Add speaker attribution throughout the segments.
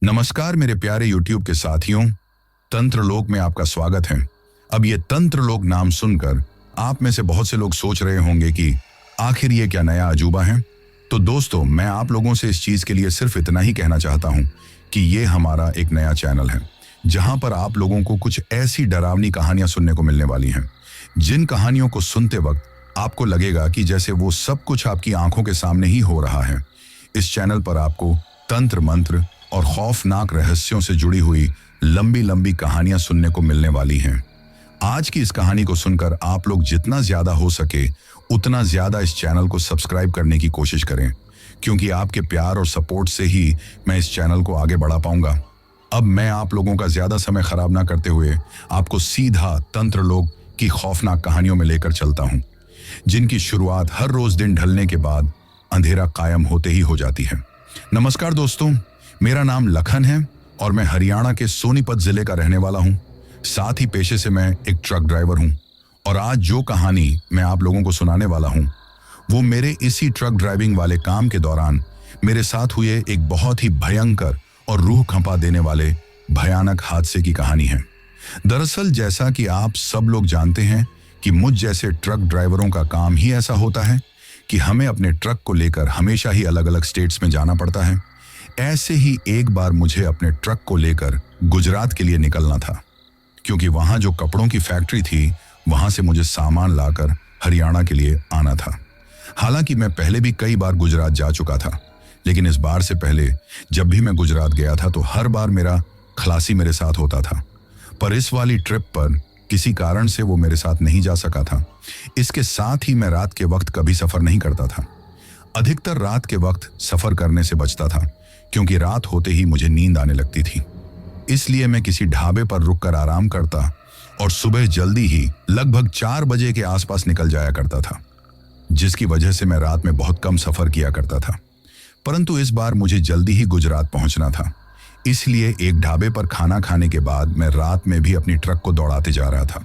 Speaker 1: नमस्कार मेरे प्यारे YouTube के साथियों, तंत्रलोक में आपका स्वागत है। अब ये तंत्रलोक नाम सुनकर आप में से बहुत से लोग सोच रहे होंगे कि आखिर ये क्या नया अजूबा है। तो दोस्तों, मैं आप लोगों से इस चीज के लिए सिर्फ इतना ही कहना चाहता हूं कि ये हमारा एक नया चैनल है जहां पर आप लोगों को कुछ ऐसी डरावनी कहानियां सुनने को मिलने वाली हैं, जिन कहानियों को सुनते वक्त आपको लगेगा कि जैसे वो सब कुछ आपकी आंखों के सामने ही हो रहा है। इस चैनल पर आपको तंत्र मंत्र और खौफनाक रहस्यों से जुड़ी हुई लंबी लंबी कहानियां सुनने को मिलने वाली हैं। आज की इस कहानी को सुनकर आप लोग जितना ज्यादा हो सके उतना ज्यादा इस चैनल को सब्सक्राइब करने की कोशिश करें, क्योंकि आपके प्यार और सपोर्ट से ही मैं इस चैनल को आगे बढ़ा पाऊंगा। अब मैं आप लोगों का ज्यादा समय खराब ना करते हुए आपको सीधा तंत्रलोक की खौफनाक कहानियों में लेकर चलता हूं, जिनकी शुरुआत हर रोज दिन ढलने के बाद अंधेरा कायम होते ही हो जाती है। नमस्कार दोस्तों, मेरा नाम लखन है और मैं हरियाणा के सोनीपत जिले का रहने वाला हूं। साथ ही पेशे से मैं एक ट्रक ड्राइवर हूं और आज जो कहानी मैं आप लोगों को सुनाने वाला हूं वो मेरे इसी ट्रक ड्राइविंग वाले काम के दौरान मेरे साथ हुए एक बहुत ही भयंकर और रूह कंपा देने वाले भयानक हादसे की कहानी है। दरअसल जैसा कि आप सब लोग जानते हैं कि मुझ जैसे ट्रक ड्राइवरों का काम ही ऐसा होता है कि हमें अपने ट्रक को लेकर हमेशा ही अलग अलग स्टेट्स में जाना पड़ता है। ऐसे ही एक बार मुझे अपने ट्रक को लेकर गुजरात के लिए निकलना था, क्योंकि वहां जो कपड़ों की फैक्ट्री थी वहां से मुझे सामान लाकर हरियाणा के लिए आना था। हालांकि मैं पहले भी कई बार गुजरात जा चुका था, लेकिन इस बार से पहले जब भी मैं गुजरात गया था तो हर बार मेरा खलासी मेरे साथ होता था, पर इस वाली ट्रिप पर किसी कारण से वो मेरे साथ नहीं जा सका था। इसके साथ ही मैं रात के वक्त कभी सफर नहीं करता था। अधिकतर रात के वक्त सफर करने से बचता था, क्योंकि रात होते ही मुझे नींद आने लगती थी। इसलिए मैं किसी ढाबे पर रुककर आराम करता और सुबह जल्दी ही लगभग 4 बजे के आसपास निकल जाया करता था, जिसकी वजह से मैं रात में बहुत कम सफर किया करता था। परंतु इस बार मुझे जल्दी ही गुजरात पहुंचना था, इसलिए एक ढाबे पर खाना खाने के बाद मैं रात में भी अपनी ट्रक को दौड़ाते जा रहा था,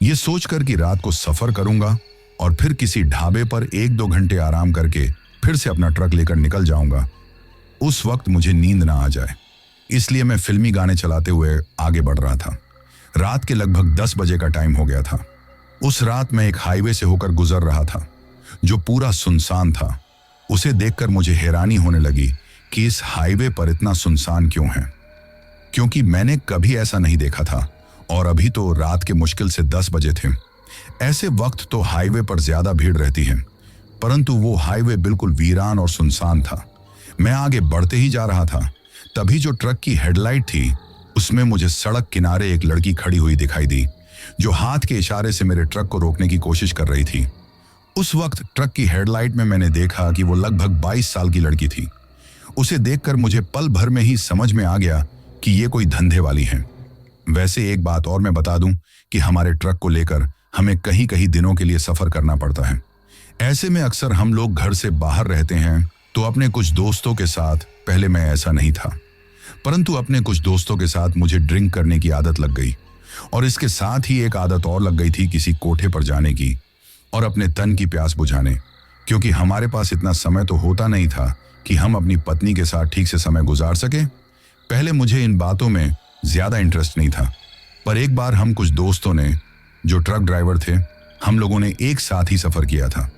Speaker 1: ये सोचकर कि रात को सफर करूंगा और फिर किसी ढाबे पर 1-2 घंटे आराम करके फिर से अपना ट्रक लेकर निकल जाऊंगा। उस वक्त मुझे नींद ना आ जाए, इसलिए मैं फिल्मी गाने चलाते हुए आगे बढ़ रहा था। रात के लगभग 10 बजे का टाइम हो गया था। उस रात मैं एक हाईवे से होकर गुजर रहा था जो पूरा सुनसान था। उसे देखकर मुझे हैरानी होने लगी कि इस हाईवे पर इतना सुनसान क्यों है, क्योंकि मैंने कभी ऐसा नहीं देखा था और अभी तो रात के मुश्किल से 10 बजे थे। ऐसे वक्त तो हाईवे पर ज्यादा भीड़ रहती है, परंतु वो हाईवे बिल्कुल वीरान और सुनसान था। मैं आगे बढ़ते ही जा रहा था, तभी जो ट्रक की हेडलाइट थी उसमें मुझे सड़क किनारे एक लड़की खड़ी हुई दिखाई दी, जो हाथ के इशारे से मेरे ट्रक को रोकने की कोशिश कर रही थी। उस वक्त ट्रक की हेडलाइट में मैंने देखा कि वो लगभग 22 साल की लड़की थी। उसे देखकर मुझे पल भर में ही समझ में आ गया कि ये कोई धंधे वाली है। वैसे एक बात और मैं बता दूं कि हमारे ट्रक को लेकर हमें कहीं कहीं दिनों के लिए सफर करना पड़ता है। ऐसे में अक्सर हम लोग घर से बाहर रहते हैं, तो अपने कुछ दोस्तों के साथ, पहले मैं ऐसा नहीं था, परंतु अपने कुछ दोस्तों के साथ मुझे ड्रिंक करने की आदत लग गई और इसके साथ ही एक आदत और लग गई थी किसी कोठे पर जाने की और अपने तन की प्यास बुझाने, क्योंकि हमारे पास इतना समय तो होता नहीं था कि हम अपनी पत्नी के साथ ठीक से समय गुजार सके। पहले मुझे इन बातों में ज्यादा इंटरेस्ट नहीं था, पर एक बार हम कुछ दोस्तों ने, जो ट्रक ड्राइवर थे, हम लोगों ने एक साथ ही सफर किया था।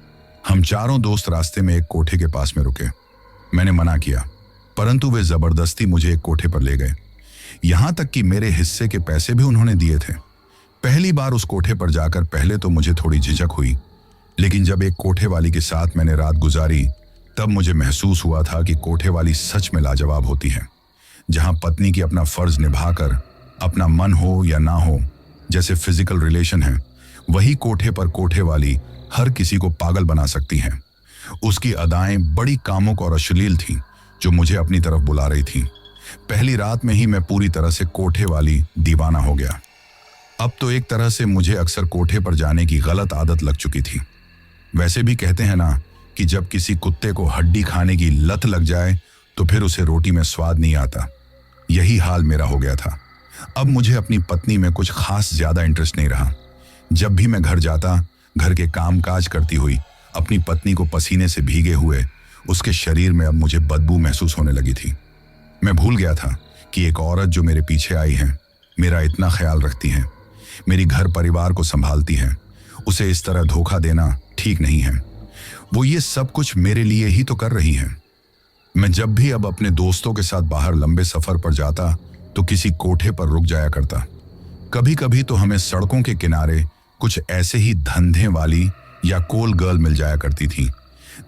Speaker 1: हम चारों दोस्त रास्ते में एक कोठे के पास में रुके। मैंने मना किया, परंतु वे जबरदस्ती मुझे एक कोठे पर ले गए। यहां तक कि मेरे हिस्से के पैसे भी उन्होंने दिए थे। पहली बार उस कोठे पर जाकर पहले तो मुझे थोड़ी झिझक हुई, लेकिन जब एक कोठे वाली के साथ मैंने रात गुजारी तब मुझे महसूस हुआ था कि कोठे वाली सच में लाजवाब होती है, जहां पत्नी की अपना फर्ज निभाकर, अपना मन हो या ना हो, जैसे फिजिकल रिलेशन है, वही कोठे पर कोठे वाली हर किसी को पागल बना सकती हैं। उसकी अदाएं बड़ी कामुक और अश्लील थीं, जो मुझे अपनी तरफ बुला रही थीं। पहली रात में ही मैं पूरी तरह से कोठे वाली दीवाना हो गया। अब तो एक तरह से मुझे अक्सर कोठे पर जाने की गलत आदत लग चुकी थी। वैसे भी कहते हैं ना कि जब किसी कुत्ते को हड्डी खाने की लत लग जाए तो फिर उसे रोटी में स्वाद नहीं आता। यही हाल मेरा हो गया था। अब मुझे अपनी पत्नी में कुछ खास ज्यादा इंटरेस्ट नहीं रहा। जब भी मैं घर जाता, घर के कामकाज करती हुई अपनी पत्नी को पसीने से भीगे हुए उसके शरीर में अब मुझे बदबू महसूस होने लगी थी। मैं भूल गया था कि एक औरत जो मेरे पीछे आई है, मेरा इतना ख्याल रखती है, मेरी घर परिवार को संभालती है, उसे इस तरह धोखा देना ठीक नहीं है। वो ये सब कुछ मेरे लिए ही तो कर रही है। मैं जब भी अब अपने दोस्तों के साथ बाहर लंबे सफर पर जाता तो किसी कोठे पर रुक जाया करता। कभी कभी तो हमें सड़कों के किनारे कुछ ऐसे ही धंधे वाली या कोल गर्ल मिल जाया करती थी,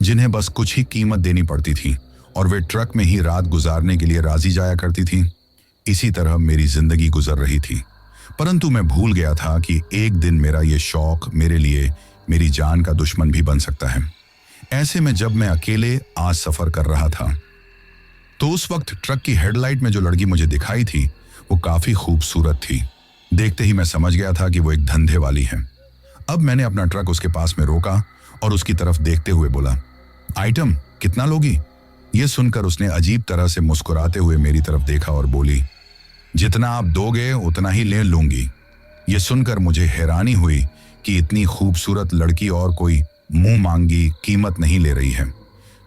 Speaker 1: जिन्हें बस कुछ ही कीमत देनी पड़ती थी और वे ट्रक में ही रात गुजारने के लिए राजी जाया करती थी। इसी तरह मेरी जिंदगी गुजर रही थी, परंतु मैं भूल गया था कि एक दिन मेरा ये शौक मेरे लिए मेरी जान का दुश्मन भी बन सकता है। ऐसे में जब मैं अकेले आज सफर कर रहा था तो उस वक्त ट्रक की हेडलाइट में जो लड़की मुझे दिखाई थी वो काफी खूबसूरत थी। देखते ही मैं समझ गया था कि वो एक धंधे वाली है। अब मैंने अपना ट्रक उसके पास में रोका और उसकी तरफ देखते हुए बोला, आइटम कितना लोगी? ये सुनकर उसने अजीब तरह से मुस्कुराते हुए मेरी तरफ देखा और बोली, जितना आप दोगे उतना ही ले लूंगी। ये सुनकर मुझे हैरानी हुई कि इतनी खूबसूरत लड़की और कोई मुंह मांगी कीमत नहीं ले रही है,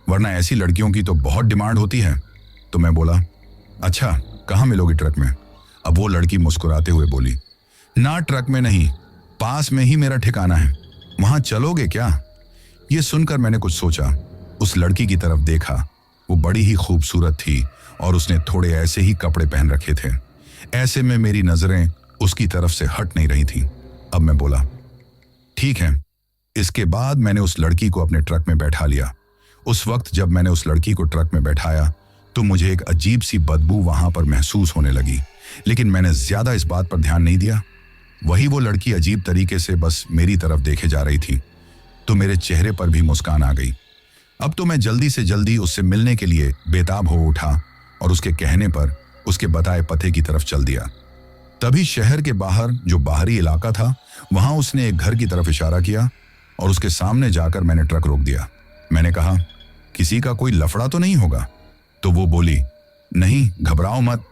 Speaker 1: वरना ऐसी लड़कियों की तो बहुत डिमांड होती है। तो मैं बोला, अच्छा कहाँ मिलोगी ट्रक में? अब वो लड़की मुस्कुराते हुए बोली, ना ट्रक में नहीं, पास में ही मेरा ठिकाना है, वहां चलोगे क्या? ये सुनकर मैंने कुछ सोचा, उस लड़की की तरफ देखा। वो बड़ी ही खूबसूरत थी और उसने थोड़े ऐसे ही कपड़े पहन रखे थे। ऐसे में मेरी नजरें उसकी तरफ से हट नहीं रही थी। अब मैं बोला, ठीक है। इसके बाद मैंने उस लड़की को अपने ट्रक में बैठा लिया। उस वक्त जब मैंने उस लड़की को ट्रक में बैठाया तो मुझे एक अजीब सी बदबू वहां पर महसूस होने लगी, लेकिन मैंने ज्यादा इस बात पर ध्यान नहीं दिया। वही वो लड़की अजीब तरीके से बस मेरी तरफ देखे जा रही थी, तो मेरे चेहरे पर भी मुस्कान आ गई। अब तो मैं जल्दी से जल्दी उससे मिलने के लिए बेताब हो उठा और उसके कहने पर उसके बताए पते की तरफ चल दिया। तभी शहर के बाहर जो बाहरी इलाका था वहां उसने एक घर की तरफ इशारा किया और उसके सामने जाकर मैंने ट्रक रोक दिया। मैंने कहा, किसी का कोई लफड़ा तो नहीं होगा? तो वो बोली, नहीं घबराओ मत।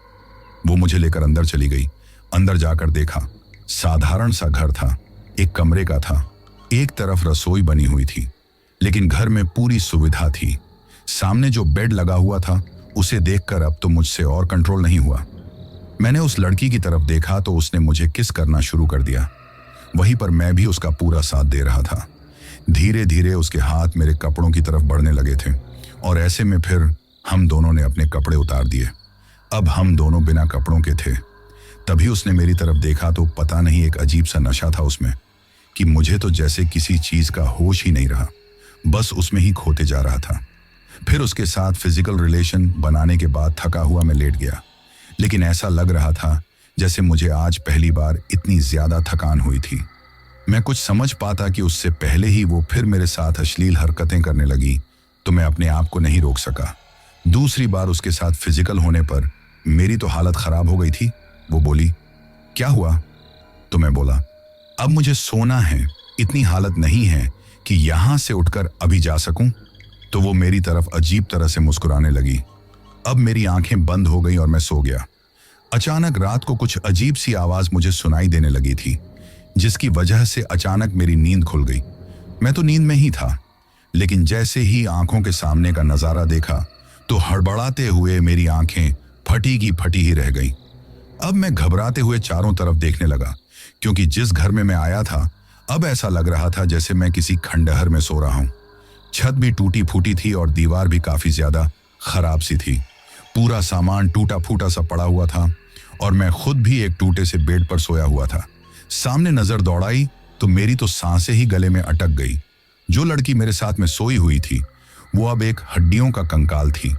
Speaker 1: वो मुझे लेकर अंदर चली गई। अंदर जाकर देखा, साधारण सा घर था, एक कमरे का था। एक तरफ रसोई बनी हुई थी, लेकिन घर में पूरी सुविधा थी। सामने जो बेड लगा हुआ था उसे देखकर अब तो मुझसे और कंट्रोल नहीं हुआ। मैंने उस लड़की की तरफ देखा तो उसने मुझे किस करना शुरू कर दिया। वहीं पर मैं भी उसका पूरा साथ दे रहा था। धीरे धीरे उसके हाथ मेरे कपड़ों की तरफ बढ़ने लगे थे और ऐसे में फिर हम दोनों ने अपने कपड़े उतार दिए। अब हम दोनों बिना कपड़ों के थे। तभी उसने मेरी तरफ देखा तो पता नहीं एक अजीब सा नशा था उसमें कि मुझे तो जैसे किसी चीज का होश ही नहीं रहा, बस उसमें ही खोते जा रहा था। फिर उसके साथ फिजिकल रिलेशन बनाने के बाद थका हुआ मैं लेट गया, लेकिन ऐसा लग रहा था जैसे मुझे आज पहली बार इतनी ज्यादा थकान हुई थी। मैं कुछ समझ पाता कि उससे पहले ही वो फिर मेरे साथ अश्लील हरकतें करने लगी, तो मैं अपने आप को नहीं रोक सका। दूसरी बार उसके साथ फिजिकल होने पर मेरी तो हालत खराब हो गई थी। वो बोली, क्या हुआ? तो मैं बोला, अब मुझे सोना है, इतनी हालत नहीं है कि यहां से उठकर अभी जा सकूं। तो वो मेरी तरफ अजीब तरह से मुस्कुराने लगी। अब मेरी आंखें बंद हो गई और मैं सो गया। अचानक रात को कुछ अजीब सी आवाज मुझे सुनाई देने लगी थी, जिसकी वजह से अचानक मेरी नींद खुल गई। मैं तो नींद में ही था, लेकिन जैसे ही आंखों के सामने का नजारा देखा तो हड़बड़ाते हुए मेरी आंखें फटी की फटी ही रह गई। अब मैं घबराते हुए चारों तरफ देखने लगा, क्योंकि जिस घर में मैं आया था अब ऐसा लग रहा था जैसे मैं किसी खंडहर में सो रहा हूं। छत भी टूटी फूटी थी और दीवार भी काफी ज्यादा खराब सी थी। पूरा सामान टूटा फूटा सा पड़ा हुआ था और मैं खुद भी एक टूटे से बेड पर सोया हुआ था। सामने नजर दौड़ाई तो मेरी तो सांसें ही गले में अटक गई। जो लड़की मेरे साथ में सोई हुई थी वो अब एक हड्डियों का कंकाल थी।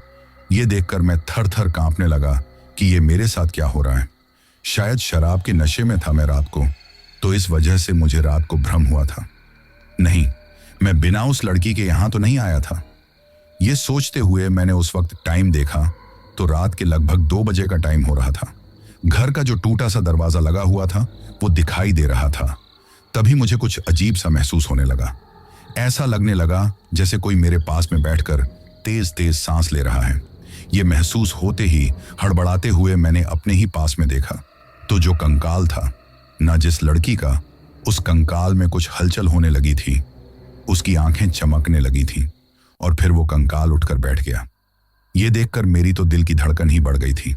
Speaker 1: ये देखकर मैं थर थर कांपने लगा कि ये मेरे साथ क्या हो रहा है। शायद शराब के नशे में था मैं रात को, तो इस वजह से मुझे रात को भ्रम हुआ था। नहीं, मैं बिना उस लड़की के यहां तो नहीं आया था। ये सोचते हुए मैंने उस वक्त टाइम देखा तो रात के लगभग 2 बजे का टाइम हो रहा था। घर का जो टूटा सा दरवाजा लगा हुआ था वो दिखाई दे रहा था। तभी मुझे कुछ अजीब सा महसूस होने लगा। ऐसा लगने लगा जैसे कोई मेरे पास में बैठकर तेज तेज सांस ले रहा है। ये महसूस होते ही हड़बड़ाते हुए मैंने अपने ही पास में देखा तो जो कंकाल था ना जिस लड़की का, उस कंकाल में कुछ हलचल होने लगी थी। उसकी आंखें चमकने लगी थी और फिर वो कंकाल उठकर बैठ गया। ये देखकर मेरी तो दिल की धड़कन ही बढ़ गई थी।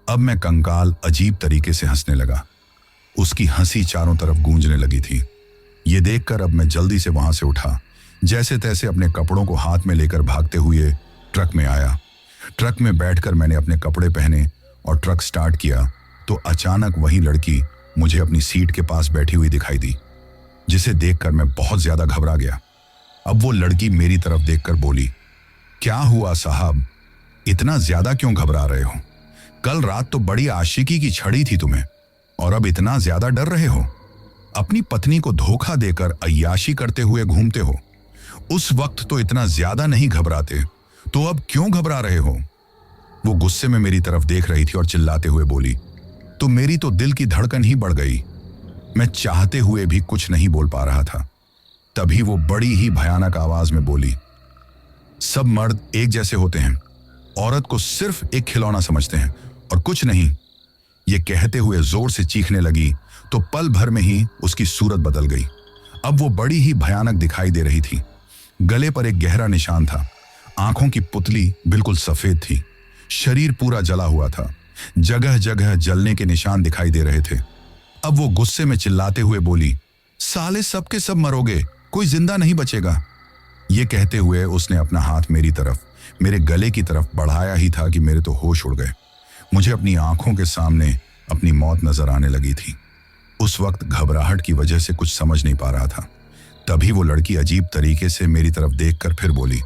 Speaker 1: अब मैं कंकाल अजीब तरीके से हंसने लगा। उसकी हंसी चारों तरफ गूंजने लगी थी। ये देखकर अब मैं जल्दी से वहां से उठा, जैसे तैसे अपने कपड़ों को हाथ में लेकर भागते हुए ट्रक में आया। ट्रक में बैठकर मैंने अपने कपड़े पहने और ट्रक स्टार्ट किया तो अचानक वही लड़की मुझे अपनी सीट के पास बैठी हुई दिखाई दी, जिसे देखकर मैं बहुत ज्यादा घबरा गया। अब वो लड़की मेरी तरफ देखकर बोली, क्या हुआ साहब, इतना ज्यादा क्यों घबरा रहे हो? कल रात तो बड़ी आशिकी की छड़ी थी तुम्हें और अब इतना ज्यादा डर रहे हो? अपनी पत्नी को धोखा देकर अय्याशी करते हुए घूमते हो। उस वक्त तो इतना ज्यादा नहीं घबराते, तो अब क्यों घबरा रहे हो? वो गुस्से में मेरी तरफ देख रही थी और चिल्लाते हुए बोली। तो मेरी तो दिल की धड़कन ही बढ़ गई। मैं चाहते हुए भी कुछ नहीं बोल पा रहा था। तभी वो बड़ी ही भयानक आवाज में बोली, सब मर्द एक जैसे होते हैं, औरत को सिर्फ एक खिलौना समझते हैं और कुछ नहीं। ये कहते हुए जोर से चीखने लगी तो पल भर में ही उसकी सूरत बदल गई। अब वो बड़ी ही भयानक दिखाई दे रही थी। गले पर एक गहरा निशान था, आंखों की पुतली बिल्कुल सफेद थी, शरीर पूरा जला हुआ था, जगह जगह जलने के निशान दिखाई दे रहे थे। अब वो गुस्से में चिल्लाते हुए बोली, साले सब के सब मरोगे, कोई जिंदा नहीं बचेगा। ये कहते हुए उसने अपना हाथ मेरी तरफ, मेरे गले की तरफ बढ़ाया ही था कि मेरे तो होश उड़ गए। मुझे अपनी आंखों के सामने अपनी मौत नजर आने लगी थी। उस वक्त घबराहट की वजह से कुछ समझ नहीं पा रहा था। तभी वो लड़की अजीब तरीके से मेरी तरफ देखकर फिर बोली,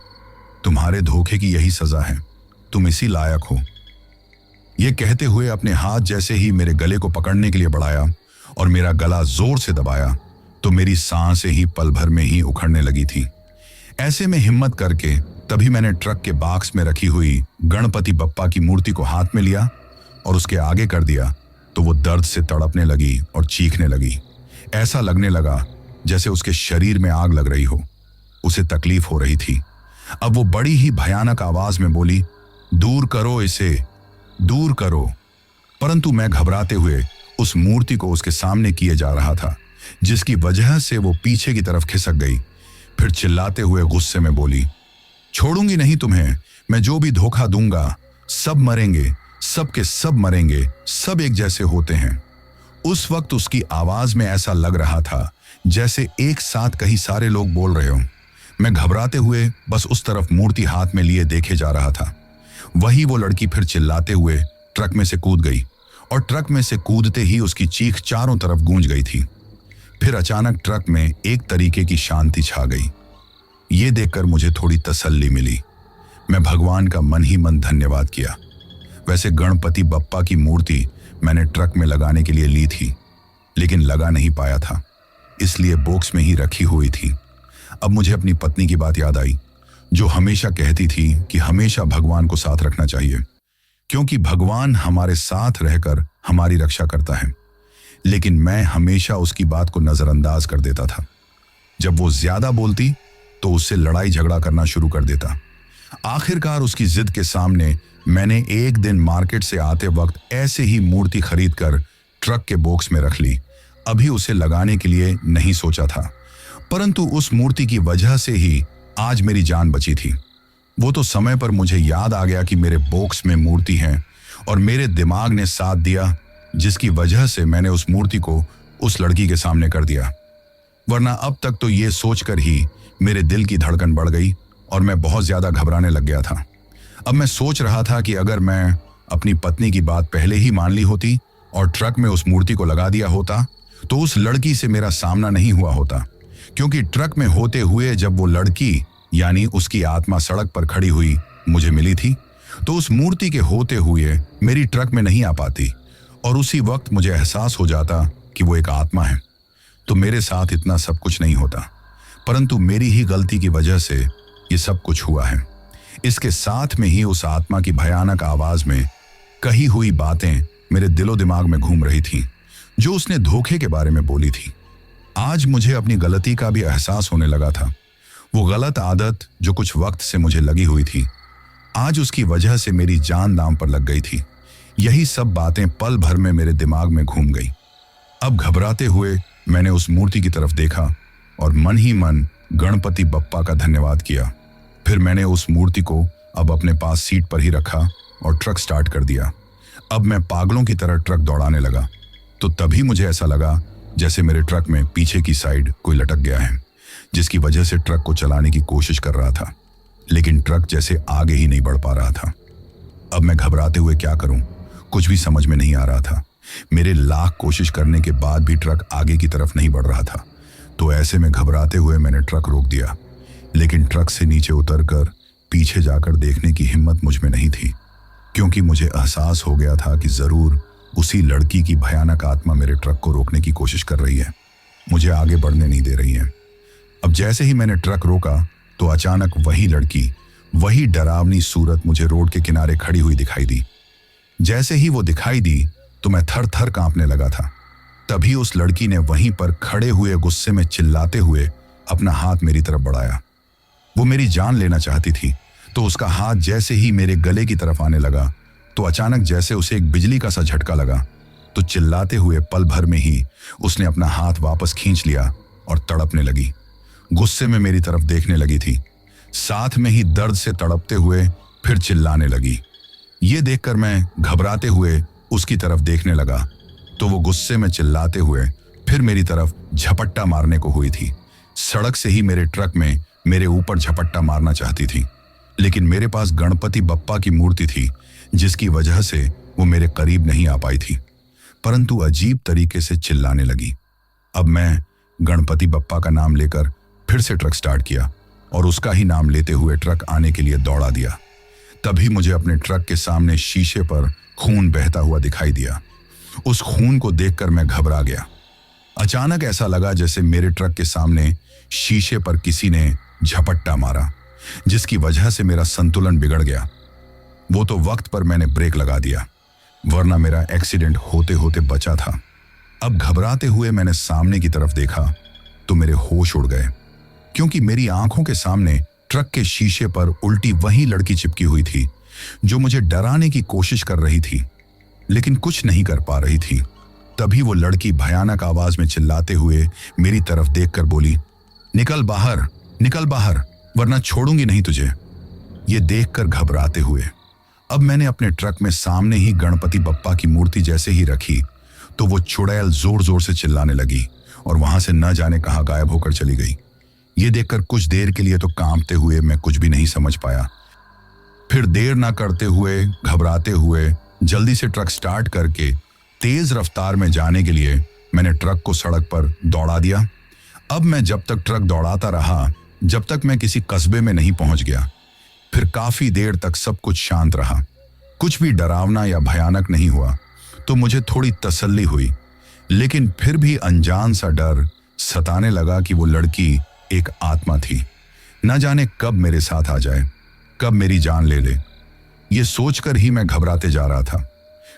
Speaker 1: तुम्हारे धोखे की यही सजा है, तुम इसी लायक हो। यह कहते हुए अपने हाथ जैसे ही मेरे गले को पकड़ने के लिए बढ़ाया और मेरा गला जोर से दबाया तो मेरी सांसें ही पल भर में ही उखड़ने लगी थी। ऐसे में हिम्मत करके तभी मैंने ट्रक के बॉक्स में रखी हुई गणपति बप्पा की मूर्ति को हाथ में लिया और उसके आगे कर दिया तो वो दर्द से तड़पने लगी और चीखने लगी। ऐसा लगने लगा जैसे उसके शरीर में आग लग रही हो, उसे तकलीफ हो रही थी। अब वो बड़ी ही भयानक आवाज में बोली, दूर करो इसे, दूर करो। परंतु मैं घबराते हुए उस मूर्ति को उसके सामने किए जा रहा था, जिसकी वजह से वो पीछे की तरफ खिसक गई। फिर चिल्लाते हुए गुस्से में बोली, छोड़ूंगी नहीं तुम्हें, मैं जो भी धोखा दूंगा सब मरेंगे, सब के सब मरेंगे, सब एक जैसे होते हैं। उस वक्त उसकी आवाज में ऐसा लग रहा था जैसे एक साथ कई सारे लोग बोल रहे हो। मैं घबराते हुए बस उस तरफ मूर्ति हाथ में लिए देखे जा रहा था। वही वो लड़की फिर चिल्लाते हुए ट्रक में से कूद गई और ट्रक में से कूदते ही उसकी चीख चारों तरफ गूंज गई थी। फिर अचानक ट्रक में एक तरीके की शांति छा गई। ये देखकर मुझे थोड़ी तसल्ली मिली। मैं भगवान का मन ही मन धन्यवाद किया। वैसे गणपति बप्पा की मूर्ति मैंने ट्रक में लगाने के लिए ली थी, लेकिन लगा नहीं पाया था, इसलिए बॉक्स में ही रखी हुई थी। अब मुझे अपनी पत्नी की बात याद आई, जो हमेशा कहती थी कि हमेशा भगवान को साथ रखना चाहिए, क्योंकि भगवान हमारे साथ रहकर हमारी रक्षा करता है। लेकिन मैं हमेशा उसकी बात को नजरअंदाज कर देता था। जब वो ज्यादा बोलती तो उससे लड़ाई झगड़ा करना शुरू कर देता। आखिरकार उसकी जिद के सामने मैंने एक दिन मार्केट से आते वक्त ऐसे ही मूर्ति खरीदकर ट्रक के बॉक्स में रख ली। अभी उसे लगाने के लिए नहीं सोचा था, परंतु उस मूर्ति की वजह से ही आज मेरी जान बची थी। वो तो समय पर मुझे याद आ गया कि मेरे बॉक्स में मूर्ति है और मेरे दिमाग ने साथ दिया, जिसकी वजह से मैंने उस मूर्ति को उस लड़की के सामने कर दिया। वरना अब तक तो ये सोचकर ही मेरे दिल की धड़कन बढ़ गई और मैं बहुत ज्यादा घबराने लग गया था। अब मैं सोच रहा था कि अगर मैं अपनी पत्नी की बात पहले ही मान ली होती और ट्रक में उस मूर्ति को लगा दिया होता तो उस लड़की से मेरा सामना नहीं हुआ होता, क्योंकि ट्रक में होते हुए जब वो लड़की यानी उसकी आत्मा सड़क पर खड़ी हुई मुझे मिली थी तो उस मूर्ति के होते हुए मेरी ट्रक में नहीं आ पाती और उसी वक्त मुझे एहसास हो जाता कि वो एक आत्मा है, तो मेरे साथ इतना सब कुछ नहीं होता। परंतु मेरी ही गलती की वजह से ये सब कुछ हुआ है। इसके साथ में ही उस आत्मा की भयानक आवाज में कही हुई बातें मेरे दिलो दिमाग में घूम रही थी, जो उसने धोखे के बारे में बोली थी। आज मुझे अपनी गलती का भी एहसास होने लगा था। वो गलत आदत जो कुछ वक्त से मुझे लगी हुई थी, आज उसकी वजह से मेरी जान दांव पर लग गई थी। यही सब बातें पल भर में मेरे दिमाग में घूम गई। अब घबराते हुए मैंने उस मूर्ति की तरफ देखा और मन ही मन गणपति बप्पा का धन्यवाद किया। फिर मैंने उस मूर्ति को अब अपने पास सीट पर ही रखा और ट्रक स्टार्ट कर दिया। अब मैं पागलों की तरह ट्रक दौड़ाने लगा। तो तभी मुझे ऐसा लगा जैसे मेरे ट्रक में पीछे की साइड कोई लटक गया है, जिसकी वजह से ट्रक को चलाने की कोशिश कर रहा था, लेकिन ट्रक जैसे आगे ही नहीं बढ़ पा रहा था। अब मैं घबराते हुए क्या करूं, कुछ भी समझ में नहीं आ रहा था। मेरे लाख कोशिश करने के बाद भी ट्रक आगे की तरफ नहीं बढ़ रहा था। तो ऐसे में घबराते हुए मैंने ट्रक रोक दिया, लेकिन ट्रक से नीचे उतरकर पीछे जाकर देखने की हिम्मत मुझ में नहीं थी, क्योंकि मुझे एहसास हो गया था कि जरूर उसी लड़की की भयानक आत्मा मेरे ट्रक को रोकने की कोशिश कर रही है, मुझे आगे बढ़ने नहीं दे रही है। अब जैसे ही मैंने ट्रक रोका तो अचानक वही लड़की, वही डरावनी सूरत मुझे रोड के किनारे खड़ी हुई दिखाई दी। जैसे ही वो दिखाई दी तो मैं थर थर कांपने लगा था। तभी उस लड़की ने वहीं पर खड़े हुए गुस्से में चिल्लाते हुए अपना हाथ मेरी तरफ बढ़ाया। वो मेरी जान लेना चाहती थी। तो उसका हाथ जैसे ही मेरे गले की तरफ आने लगा तो अचानक जैसे उसे एक बिजली का सा झटका लगा। तो चिल्लाते हुए पल भर में ही उसने अपना हाथ वापस खींच लिया और तड़पने लगी। गुस्से में मेरी तरफ देखने लगी थी, साथ में ही दर्द से तड़पते हुए फिर चिल्लाने लगी। ये देखकर मैं घबराते हुए उसकी तरफ देखने लगा तो वो गुस्से में चिल्लाते हुए फिर मेरी तरफ झपट्टा मारने को हुई थी। सड़क से ही मेरे ट्रक में मेरे ऊपर झपट्टा मारना चाहती थी, लेकिन मेरे पास गणपति बप्पा की मूर्ति थी, जिसकी वजह से वो मेरे करीब नहीं आ पाई थी, परंतु अजीब तरीके से चिल्लाने लगी। अब मैं गणपति बप्पा का नाम लेकर फिर से ट्रक स्टार्ट किया और उसका ही नाम लेते हुए ट्रक आने के लिए दौड़ा दिया। तभी मुझे अपने ट्रक के सामने शीशे पर खून बहता हुआ दिखाई दिया। उस खून को देखकर मैं घबरा गया। अचानक ऐसा लगा जैसे मेरे ट्रक के सामने शीशे पर किसी ने झपट्टा मारा, जिसकी वजह से मेरा संतुलन बिगड़ गया। वो तो वक्त पर मैंने ब्रेक लगा दिया, वरना मेरा एक्सीडेंट होते होते बचा था। अब घबराते हुए मैंने सामने की तरफ देखा तो मेरे होश उड़ गए, क्योंकि मेरी आंखों के सामने ट्रक के शीशे पर उल्टी वही लड़की चिपकी हुई थी जो मुझे डराने की कोशिश कर रही थी, लेकिन कुछ नहीं कर पा रही थी। तभी वो लड़की भयानक आवाज में चिल्लाते हुए मेरी तरफ देखकर बोली, निकल बाहर, वरना छोड़ूंगी नहीं तुझे। ये देखकर घबराते हुए अब मैंने अपने ट्रक में सामने ही गणपति बप्पा की मूर्ति जैसे ही रखी तो वो चुड़ैल जोर जोर से चिल्लाने लगी और वहां से न जाने कहां गायब होकर चली गई। ये देखकर कुछ देर के लिए तो कांपते हुए मैं कुछ भी नहीं समझ पाया। फिर देर ना करते हुए घबराते हुए जल्दी से ट्रक स्टार्ट करके तेज रफ्तार में जाने के लिए मैंने ट्रक को सड़क पर दौड़ा दिया। अब मैं जब तक ट्रक दौड़ाता रहा जब तक मैं किसी कस्बे में नहीं पहुंच गया। फिर काफी देर तक सब कुछ शांत रहा, कुछ भी डरावना या भयानक नहीं हुआ, तो मुझे थोड़ी तसल्ली हुई। लेकिन फिर भी अनजान सा डर सताने लगा कि वो लड़की एक आत्मा थी, न जाने कब मेरे साथ आ जाए, कब मेरी जान ले ले। ये सोचकर ही मैं घबराते जा रहा था।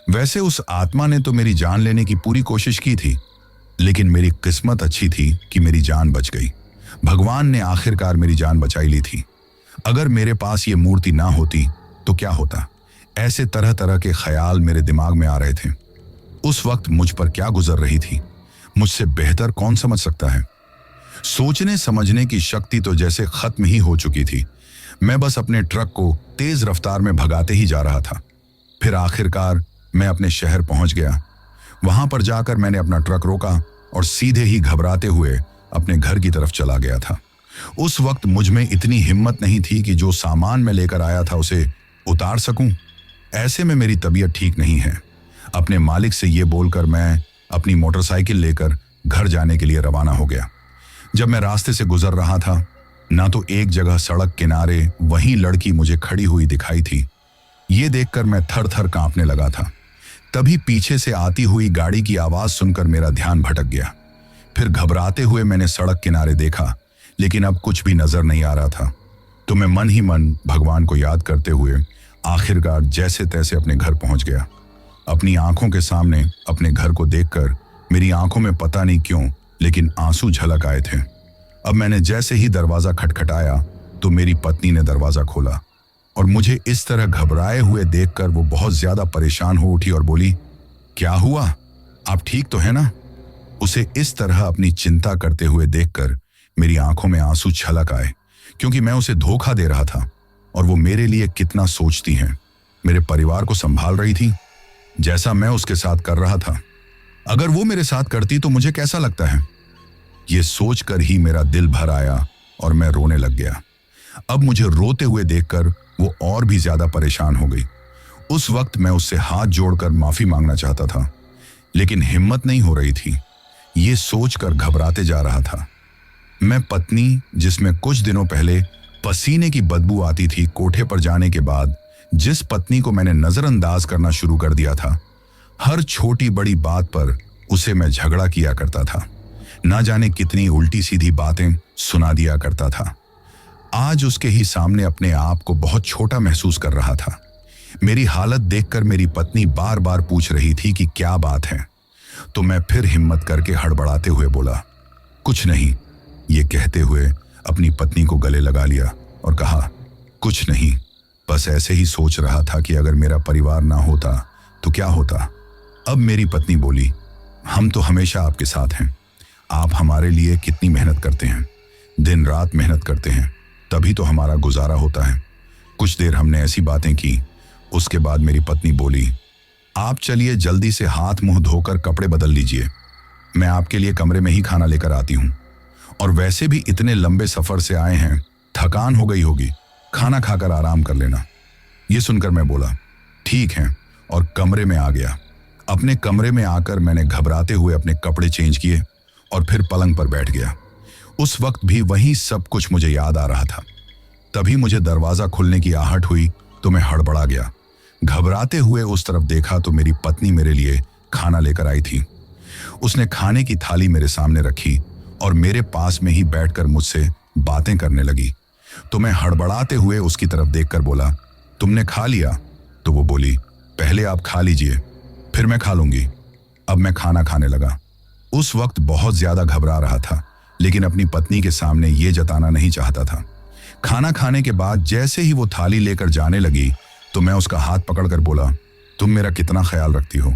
Speaker 1: वैसे उस आत्मा ने तो मेरी जान लेने की पूरी कोशिश की थी, लेकिन मेरी किस्मत अच्छी थी कि मेरी जान बच गई। भगवान ने आखिरकार मेरी जान बचाई ली थी। अगर मेरे पास ये मूर्ति ना होती तो क्या होता? ऐसे तरह तरह के ख्याल मेरे दिमाग में आ रहे थे। उस वक्त मुझ पर क्या गुजर रही थी, मुझसे बेहतर कौन समझ सकता है। सोचने समझने की शक्ति तो जैसे खत्म ही हो चुकी थी। मैं बस अपने ट्रक को तेज रफ्तार में भगाते ही जा रहा था। फिर आखिरकार मैं अपने शहर पहुंच गया। वहां पर जाकर मैंने अपना ट्रक रोका और सीधे ही घबराते हुए अपने घर की तरफ चला गया था। उस वक्त मुझ में इतनी हिम्मत नहीं थी कि जो सामान मैं लेकर आया था उसे उतार सकूं। ऐसे में मेरी तबीयत ठीक नहीं है। अपने मालिक से ये बोलकर मैं अपनी मोटरसाइकिल लेकर घर जाने के लिए रवाना हो गया। जब मैं रास्ते से गुजर रहा था, ना तो एक जगह सड़क किनारे वही लड़की मुझे खड़ी हुई दिखाई थी। ये देखकर मैं थर थर कांपने लगा था। तभी पीछे से आती हुई गाड़ी की आवाज सुनकर मेरा ध्यान भटक गया। फिर घबराते हुए मैंने सड़क किनारे देखा, लेकिन अब कुछ भी नजर नहीं आ रहा था। तो मैं मन ही मन भगवान को याद करते हुए आखिरकार जैसे तैसे अपने घर पहुंच गया। अपनी आंखों के सामने अपने घर को देखकर मेरी आंखों में पता नहीं क्यों लेकिन आंसू झलक आए थे। अब मैंने जैसे ही दरवाजा खटखटाया तो मेरी पत्नी ने दरवाजा खोला और मुझे इस तरह घबराए हुए देखकर वो बहुत ज्यादा परेशान हो उठी और बोली, क्या हुआ? आप ठीक तो है ना? उसे इस तरह अपनी चिंता करते हुए देखकर मेरी आंखों में आंसू छलक आए, क्योंकि मैं उसे धोखा दे रहा था। और वो मेरे लिए कितना सोचती हैं। मेरे परिवार को संभाल रही थी, जैसा मैं उसके साथ कर रहा था। अगर वो मेरे साथ करती तो मुझे कैसा लगता है। ये सोचकर ही मेरा दिल भर आया और मैं रोने लग गया। अब मुझे रोते हुए देखकर वो और भी ज्यादा परेशान हो गई। उस वक्त मैं उससे हाथ जोड़कर माफी मांगना चाहता था, लेकिन हिम्मत नहीं हो रही थी। ये सोचकर घबराते जा रहा था। मैं पत्नी, जिसमें कुछ दिनों पहले पसीने की बदबू आती थी, कोठे पर जाने के बाद जिस पत्नी को मैंने नजरअंदाज करना शुरू कर दिया था, हर छोटी बड़ी बात पर उसे मैं झगड़ा किया करता था। ना जाने कितनी उल्टी सीधी बातें सुना दिया करता था। आज उसके ही सामने अपने आप को बहुत छोटा महसूस कर रहा था। मेरी हालत देखकर मेरी पत्नी बार बार पूछ रही थी कि क्या बात है। तो मैं फिर हिम्मत करके हड़बड़ाते हुए बोला, कुछ नहीं। ये कहते हुए अपनी पत्नी को गले लगा लिया और कहा, कुछ नहीं, बस ऐसे ही सोच रहा था कि अगर मेरा परिवार ना होता तो क्या होता। अब मेरी पत्नी बोली, हम तो हमेशा आपके साथ हैं। आप हमारे लिए कितनी मेहनत करते हैं, दिन रात मेहनत करते हैं, तभी तो हमारा गुजारा होता है। कुछ देर हमने ऐसी बातें की। उसके बाद मेरी पत्नी बोली, आप चलिए जल्दी से हाथ मुंह धोकर कपड़े बदल लीजिए, मैं आपके लिए कमरे में ही खाना लेकर आती हूँ। और वैसे भी इतने लंबे सफर से आए हैं, थकान हो गई होगी, खाना खाकर आराम कर लेना। ये सुनकर मैं बोला, ठीक है, और कमरे में आ गया। अपने कमरे में आकर मैंने घबराते हुए अपने कपड़े चेंज किए और फिर पलंग पर बैठ गया। उस वक्त भी वही सब कुछ मुझे याद आ रहा था। तभी मुझे दरवाजा खुलने की आहट हुई तो मैं हड़बड़ा गया। घबराते हुए उस तरफ देखा तो मेरी पत्नी मेरे लिए खाना लेकर आई थी। उसने खाने की थाली मेरे सामने रखी और मेरे पास में ही बैठकर मुझसे बातें करने लगी। तो मैं हड़बड़ाते हुए उसकी तरफ देखकर बोला, तुमने खा लिया? तो वो बोली, पहले आप खा लीजिए, फिर मैं खा लूंगी। अब मैं खाना खाने लगा। उस वक्त बहुत ज्यादा घबरा रहा था, लेकिन अपनी पत्नी के सामने ये जताना नहीं चाहता था। खाना खाने के बाद जैसे ही वो थाली लेकर जाने लगी तो मैं उसका हाथ पकड़कर बोला, तुम मेरा कितना ख्याल रखती हो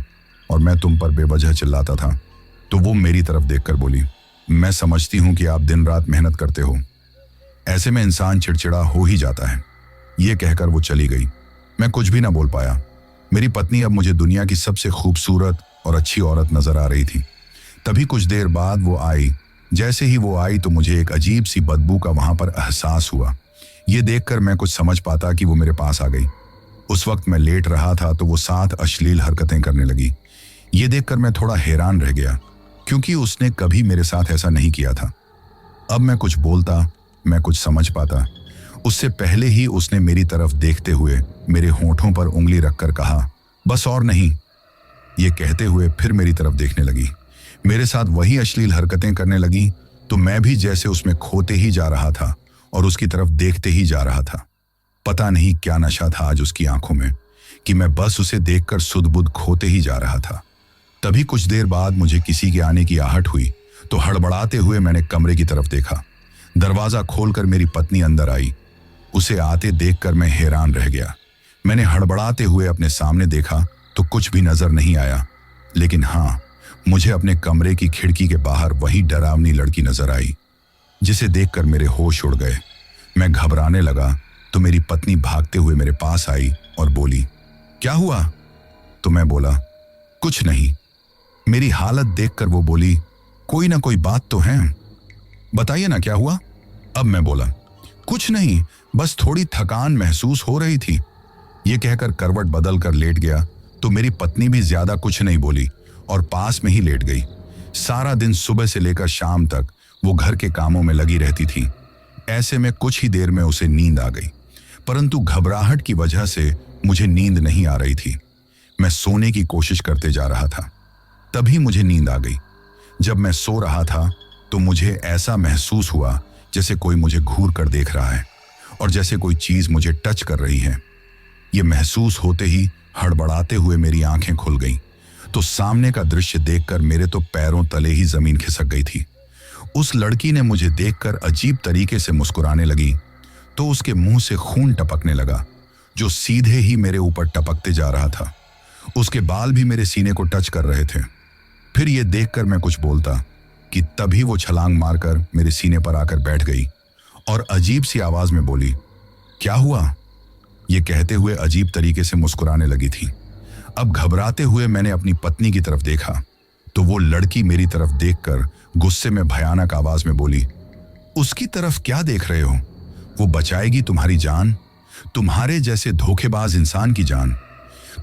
Speaker 1: और मैं तुम पर बेवजह चिल्लाता था। तो वो मेरी तरफ देखकर बोली, मैं समझती हूं कि आप दिन रात मेहनत करते हो, ऐसे में इंसान चिड़चिड़ा हो ही जाता है। ये कहकर वो चली गई। मैं कुछ भी ना बोल पाया। मेरी पत्नी अब मुझे दुनिया की सबसे खूबसूरत और अच्छी औरत नजर आ रही थी। तभी कुछ देर बाद वो आई। जैसे ही वो आई तो मुझे एक अजीब सी बदबू का वहां पर एहसास हुआ। ये देखकर मैं कुछ समझ पाता कि वो मेरे पास आ गई। उस वक्त मैं लेट रहा था तो वो साथ अश्लील हरकतें करने लगी। ये देखकर मैं थोड़ा हैरान रह गया, क्योंकि उसने कभी मेरे साथ ऐसा नहीं किया था। अब मैं कुछ बोलता, मैं कुछ समझ पाता। उससे पहले ही उसने मेरी तरफ देखते हुए मेरे होंठों पर उंगली रखकर कहा, बस और नहीं। ये कहते हुए फिर मेरी तरफ देखने लगी, मेरे साथ वही अश्लील हरकतें करने लगी। तो मैं भी जैसे उसमें खोते ही जा रहा था और उसकी तरफ देखते ही जा रहा था। पता नहीं क्या नशा था आज उसकी आंखों में कि मैं बस उसे देखकर सुध-बुध खोते ही जा रहा था। तभी कुछ देर बाद मुझे किसी के आने की आहट हुई तो हड़बड़ाते हुए मैंने कमरे की तरफ देखा। दरवाजा खोलकर मेरी पत्नी अंदर आई। उसे आते देखकर मैं हैरान रह गया। मैंने हड़बड़ाते हुए अपने सामने देखा तो कुछ भी नजर नहीं आया, लेकिन हाँ, मुझे अपने कमरे की खिड़की के बाहर वही डरावनी लड़की नजर आई, जिसे देखकर मेरे होश उड़ गए। मैं घबराने लगा तो मेरी पत्नी भागते हुए मेरे पास आई और बोली, क्या हुआ? तो मैं बोला, कुछ नहीं। मेरी हालत देखकर वो बोली, कोई ना कोई बात तो है, बताइए ना क्या हुआ। अब मैं बोला, कुछ नहीं, बस थोड़ी थकान महसूस हो रही थी। ये कहकर करवट बदल कर लेट गया तो मेरी पत्नी भी ज्यादा कुछ नहीं बोली और पास में ही लेट गई। सारा दिन सुबह से लेकर शाम तक वो घर के कामों में लगी रहती थी। ऐसे में कुछ ही देर में उसे नींद आ गई, परंतु घबराहट की वजह से मुझे नींद नहीं आ रही थी। मैं सोने की कोशिश करते जा रहा था। तभी मुझे नींद आ गई। जब मैं सो रहा था तो मुझे ऐसा महसूस हुआ जैसे कोई मुझे घूर कर देख रहा है और जैसे कोई चीज मुझे टच कर रही है। ये महसूस होते ही हड़बड़ाते हुए मेरी आंखें खुल गईं तो सामने का दृश्य देखकर मेरे तो पैरों तले ही जमीन खिसक गई थी। उस लड़की ने मुझे देखकर अजीब तरीके से मुस्कुराने लगी तो उसके मुंह से खून टपकने लगा, जो सीधे ही मेरे ऊपर टपकते जा रहा था। उसके बाल भी मेरे सीने को टच कर रहे थे। फिर ये देखकर मैं कुछ बोलता कि तभी वो छलांग मारकर मेरे सीने पर आकर बैठ गई और अजीब सी आवाज में बोली, क्या हुआ? ये कहते हुए अजीब तरीके से मुस्कुराने लगी थी। अब घबराते हुए मैंने अपनी पत्नी की तरफ देखा तो वो लड़की मेरी तरफ देखकर गुस्से में भयानक आवाज में बोली, उसकी तरफ क्या देख रहे हो? वो बचाएगी तुम्हारी जान, तुम्हारे जैसे धोखेबाज इंसान की जान।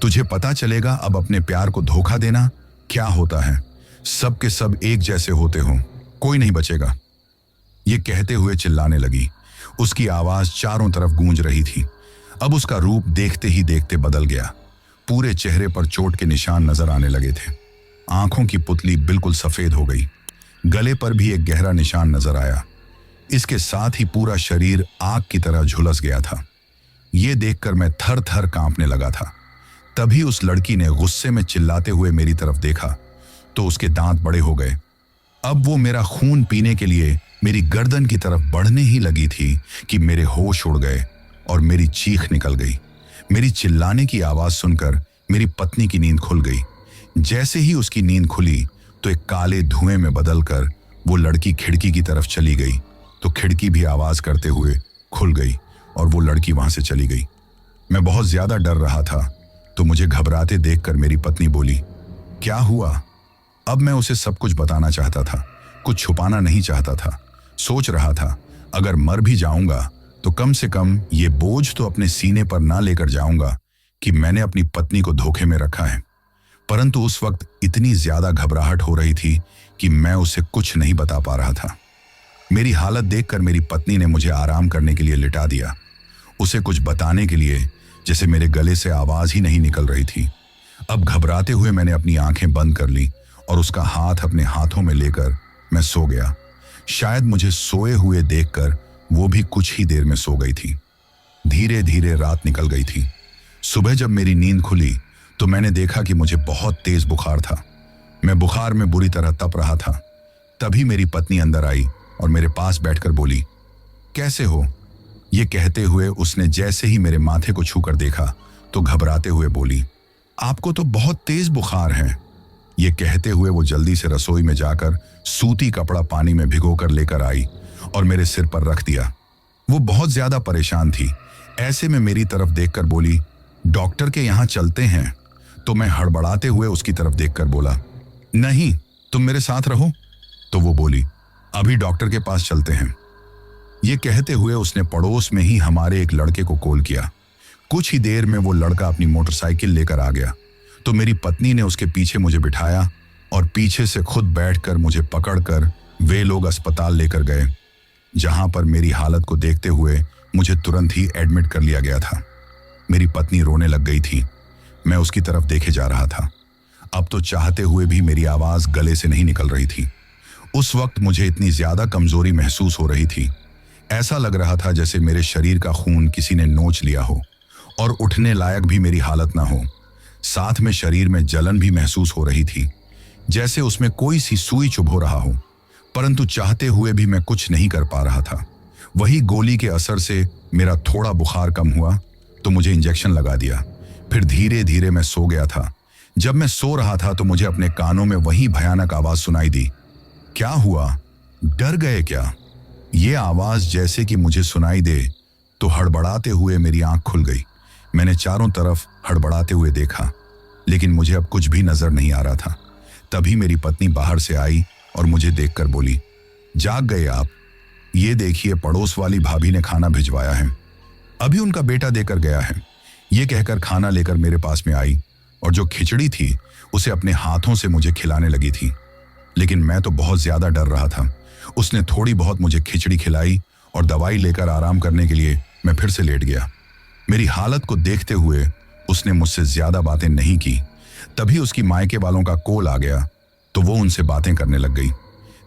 Speaker 1: तुझे पता चलेगा अब अपने प्यार को धोखा देना क्या होता है। सब के सब एक जैसे होते हो, कोई नहीं बचेगा। ये कहते हुए चिल्लाने लगी। उसकी आवाज चारों तरफ गूंज रही थी। अब उसका रूप देखते ही देखते बदल गया। पूरे चेहरे पर चोट के निशान नजर आने लगे थे। आंखों की पुतली बिल्कुल सफेद हो गई। गले पर भी एक गहरा निशान नजर आया। इसके साथ ही पूरा शरीर आग की तरह झुलस गया था। ये देखकर मैं थर थर कांपने लगा था। तभी उस लड़की ने गुस्से में चिल्लाते हुए मेरी तरफ देखा तो उसके दांत बड़े हो गए। अब वो मेरा खून पीने के लिए मेरी गर्दन की तरफ बढ़ने ही लगी थी कि मेरे होश उड़ गए और मेरी चीख निकल गई। मेरी चिल्लाने की आवाज सुनकर मेरी पत्नी की नींद खुल गई। जैसे ही उसकी नींद खुली तो एक काले धुएं में बदलकर वो लड़की खिड़की की तरफ चली गई तो खिड़की भी आवाज करते हुए खुल गई और वो लड़की वहां से चली गई। मैं बहुत ज्यादा डर रहा था तो मुझे घबराते देखकर मेरी पत्नी बोली, क्या हुआ? अब मैं उसे सब कुछ बताना चाहता था, कुछ छुपाना नहीं चाहता था। सोच रहा था अगर मर भी जाऊंगा तो कम से कम ये बोझ तो अपने सीने पर ना लेकर जाऊंगा कि मैंने अपनी पत्नी को धोखे में रखा है। परंतु उस वक्त इतनी ज्यादा घबराहट हो रही थी कि मैं उसे कुछ नहीं बता पा रहा था। मेरी हालत देखकर मेरी पत्नी ने मुझे आराम करने के लिए लिटा दिया। उसे कुछ बताने के लिए जैसे मेरे गले से आवाज ही नहीं निकल रही थी। अब घबराते हुए मैंने अपनी आंखें बंद कर ली और उसका हाथ अपने हाथों में लेकर मैं सो गया। शायद मुझे सोए हुए देखकर वो भी कुछ ही देर में सो गई थी। धीरे धीरे रात निकल गई थी। सुबह जब मेरी नींद खुली तो मैंने देखा कि मुझे बहुत तेज बुखार था। मैं बुखार में बुरी तरह तप रहा था। तभी मेरी पत्नी अंदर आई और मेरे पास बैठकर बोली, कैसे हो? ये कहते हुए उसने जैसे ही मेरे माथे को छूकर देखा तो घबराते हुए बोली, आपको तो बहुत तेज बुखार है। ये कहते हुए वो जल्दी से रसोई में जाकर सूती कपड़ा पानी में भिगोकर लेकर आई और मेरे सिर पर रख दिया। वो बहुत ज्यादा परेशान थी। ऐसे में मेरी तरफ देखकर बोली, डॉक्टर के यहाँ चलते हैं। तो मैं हड़बड़ाते हुए उसकी तरफ देखकर बोला, नहीं, तुम मेरे साथ रहो। तो वो बोली, अभी डॉक्टर के पास चलते हैं। ये कहते हुए उसने पड़ोस में ही हमारे एक लड़के को कॉल किया। कुछ ही देर में वो लड़का अपनी मोटरसाइकिल लेकर आ गया तो मेरी पत्नी ने उसके पीछे मुझे बिठाया और पीछे से खुद बैठकर मुझे पकड़कर वे लोग अस्पताल लेकर गए, जहां पर मेरी हालत को देखते हुए मुझे तुरंत ही एडमिट कर लिया गया था। मेरी पत्नी रोने लग गई थी। मैं उसकी तरफ देखे जा रहा था। अब तो चाहते हुए भी मेरी आवाज गले से नहीं निकल रही थी। उस वक्त मुझे इतनी ज्यादा कमजोरी महसूस हो रही थी। ऐसा लग रहा था जैसे मेरे शरीर का खून किसी ने नोच लिया हो और उठने लायक भी मेरी हालत ना हो। साथ में शरीर में जलन भी महसूस हो रही थी, जैसे उसमें कोई सी सुई चुभो रहा हो। परंतु चाहते हुए भी मैं कुछ नहीं कर पा रहा था। वही गोली के असर से मेरा थोड़ा बुखार कम हुआ तो मुझे इंजेक्शन लगा दिया। फिर धीरे धीरे मैं सो गया था। जब मैं सो रहा था तो मुझे अपने कानों में वही भयानक आवाज सुनाई दी। क्या हुआ? डर गए क्या? ये आवाज जैसे कि मुझे सुनाई दे तो हड़बड़ाते हुए मेरी आंख खुल गई। मैंने चारों तरफ हड़बड़ाते हुए देखा, लेकिन मुझे अब कुछ भी नजर नहीं आ रहा था। तभी मेरी पत्नी बाहर से आई और मुझे देखकर बोली, जाग गए आप? ये देखिए, पड़ोस वाली भाभी ने खाना भिजवाया है, अभी उनका बेटा देकर गया है। ये कहकर खाना लेकर मेरे पास में आई और जो खिचड़ी थी उसे अपने हाथों से मुझे खिलाने लगी थी। लेकिन मैं तो बहुत ज्यादा डर रहा था। उसने थोड़ी बहुत मुझे खिचड़ी खिलाई और दवाई लेकर आराम करने के लिए मैं फिर से लेट गया। मेरी हालत को देखते हुए उसने मुझसे ज्यादा बातें नहीं की। तभी उसकी मायके वालों का कॉल आ गया तो वो उनसे बातें करने लग गई।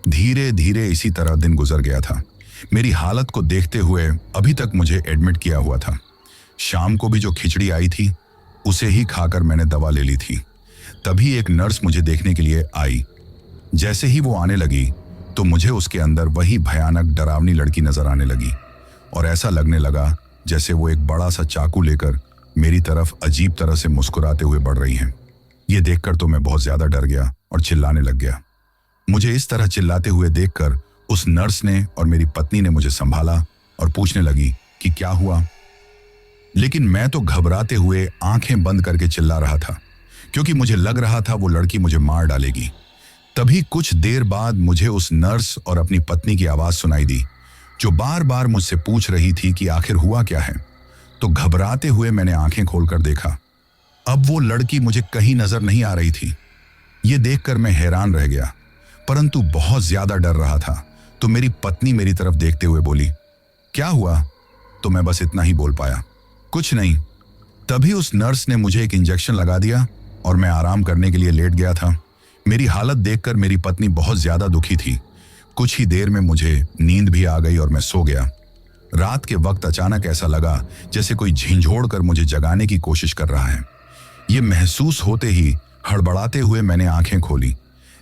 Speaker 1: धीरे धीरे इसी तरह दिन गुजर गया था। मेरी हालत को देखते हुए अभी तक मुझे एडमिट किया हुआ था। शाम को भी जो खिचड़ी आई थी उसे ही खाकर मैंने दवा ले ली थी। तभी एक नर्स मुझे देखने के लिए आई। जैसे ही वो आने लगी तो मुझे उसके अंदर वही भयानक डरावनी लड़की नजर आने लगी और ऐसा लगने लगा जैसे वो एक बड़ा सा चाकू लेकर मेरी तरफ अजीब तरह से मुस्कुराते हुए बढ़ रही हैं। ये देखकर तो मैं बहुत ज्यादा डर गया और चिल्लाने लग गया। मुझे इस तरह चिल्लाते हुए देखकर उस नर्स ने और मेरी पत्नी ने मुझे संभाला और पूछने लगी कि क्या हुआ। लेकिन मैं तो घबराते हुए आंखें बंद करके चिल्ला रहा था, क्योंकि मुझे लग रहा था वो लड़की मुझे मार डालेगी। तभी कुछ देर बाद मुझे उस नर्स और अपनी पत्नी की आवाज सुनाई दी, जो बार बार मुझसे पूछ रही थी कि आखिर हुआ क्या है। तो घबराते हुए मैंने आंखें खोलकर देखा। अब वो लड़की मुझे कहीं नजर नहीं आ रही थी। ये देखकर मैं हैरान रह गया, परंतु बहुत ज्यादा डर रहा था। तो मेरी पत्नी मेरी तरफ देखते हुए बोली, क्या हुआ? तो मैं बस इतना ही बोल पाया, कुछ नहीं। तभी उस नर्स ने मुझे एक इंजेक्शन लगा दिया और मैं आराम करने के लिए लेट गया था। मेरी हालत देखकर मेरी पत्नी बहुत ज्यादा दुखी थी। कुछ ही देर में मुझे नींद भी आ गई और मैं सो गया। रात के वक्त अचानक ऐसा लगा जैसे कोई झिंझोड़ कर मुझे जगाने की कोशिश कर रहा है। ये महसूस होते ही हड़बड़ाते हुए मैंने आंखें खोली,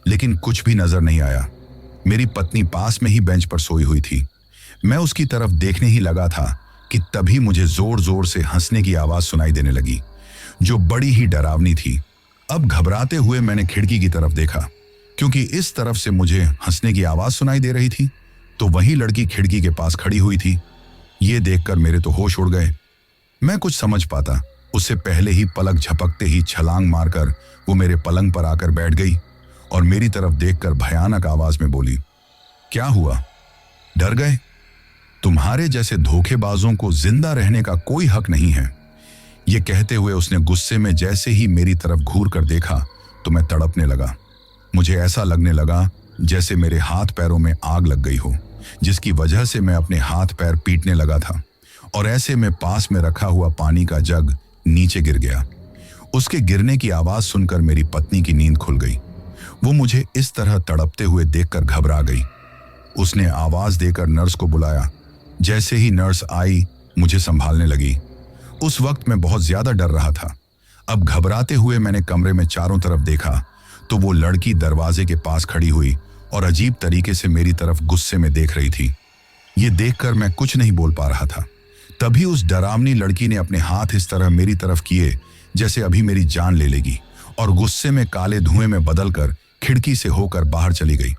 Speaker 1: लेकिन कुछ भी नजर नहीं आया। मेरी पत्नी पास में ही बेंच पर सोई हुई थी। मैं उसकी तरफ देखने ही लगा था कि तभी मुझे जोर जोर से हंसने की आवाज सुनाई देने लगी, जो बड़ी ही डरावनी थी। अब घबराते हुए मैंने खिड़की की तरफ देखा, क्योंकि इस तरफ से मुझे हंसने की आवाज सुनाई दे रही थी, तो वही लड़की खिड़की के पास खड़ी हुई थी। ये देखकर मेरे तो होश उड़ गए। मैं कुछ समझ पाता उससे पहले ही पलक झपकते ही छलांग मारकर वो मेरे पलंग पर आकर बैठ गई और मेरी तरफ देखकर भयानक आवाज में बोली, क्या हुआ? डर गए? तुम्हारे जैसे धोखेबाजों को जिंदा रहने का कोई हक नहीं है। ये कहते हुए उसने गुस्से में जैसे ही मेरी तरफ घूर कर देखा तो मैं तड़पने लगा। मुझे ऐसा लगने लगा जैसे मेरे हाथ पैरों में आग लग गई हो, जिसकी वजह से मैं अपने हाथ पैर पीटने लगा था। और ऐसे में पास में रखा हुआ पानी का जग नीचे गिर गया। उसके गिरने की आवाज सुनकर मेरी पत्नी की नींद खुल गई। वो मुझे इस तरह तड़पते हुए देखकर घबरा गई। उसने आवाज देकर नर्स को बुलाया। जैसे ही नर्स आई, मुझे संभालने लगी। उस वक्त मैं बहुत ज्यादा डर रहा था। अब घबराते हुए मैंने कमरे में चारों तरफ देखा तो वो लड़की दरवाजे के पास खड़ी हुई और अजीब तरीके से मेरी तरफ गुस्से में देख रही थी। ये देखकर मैं कुछ नहीं बोल पा रहा था। तभी उस डरावनी लड़की ने अपने हाथ इस तरह मेरी तरफ किए जैसे अभी मेरी जान ले लेगी, और गुस्से में काले धुएं में बदलकर खिड़की से होकर बाहर चली गई।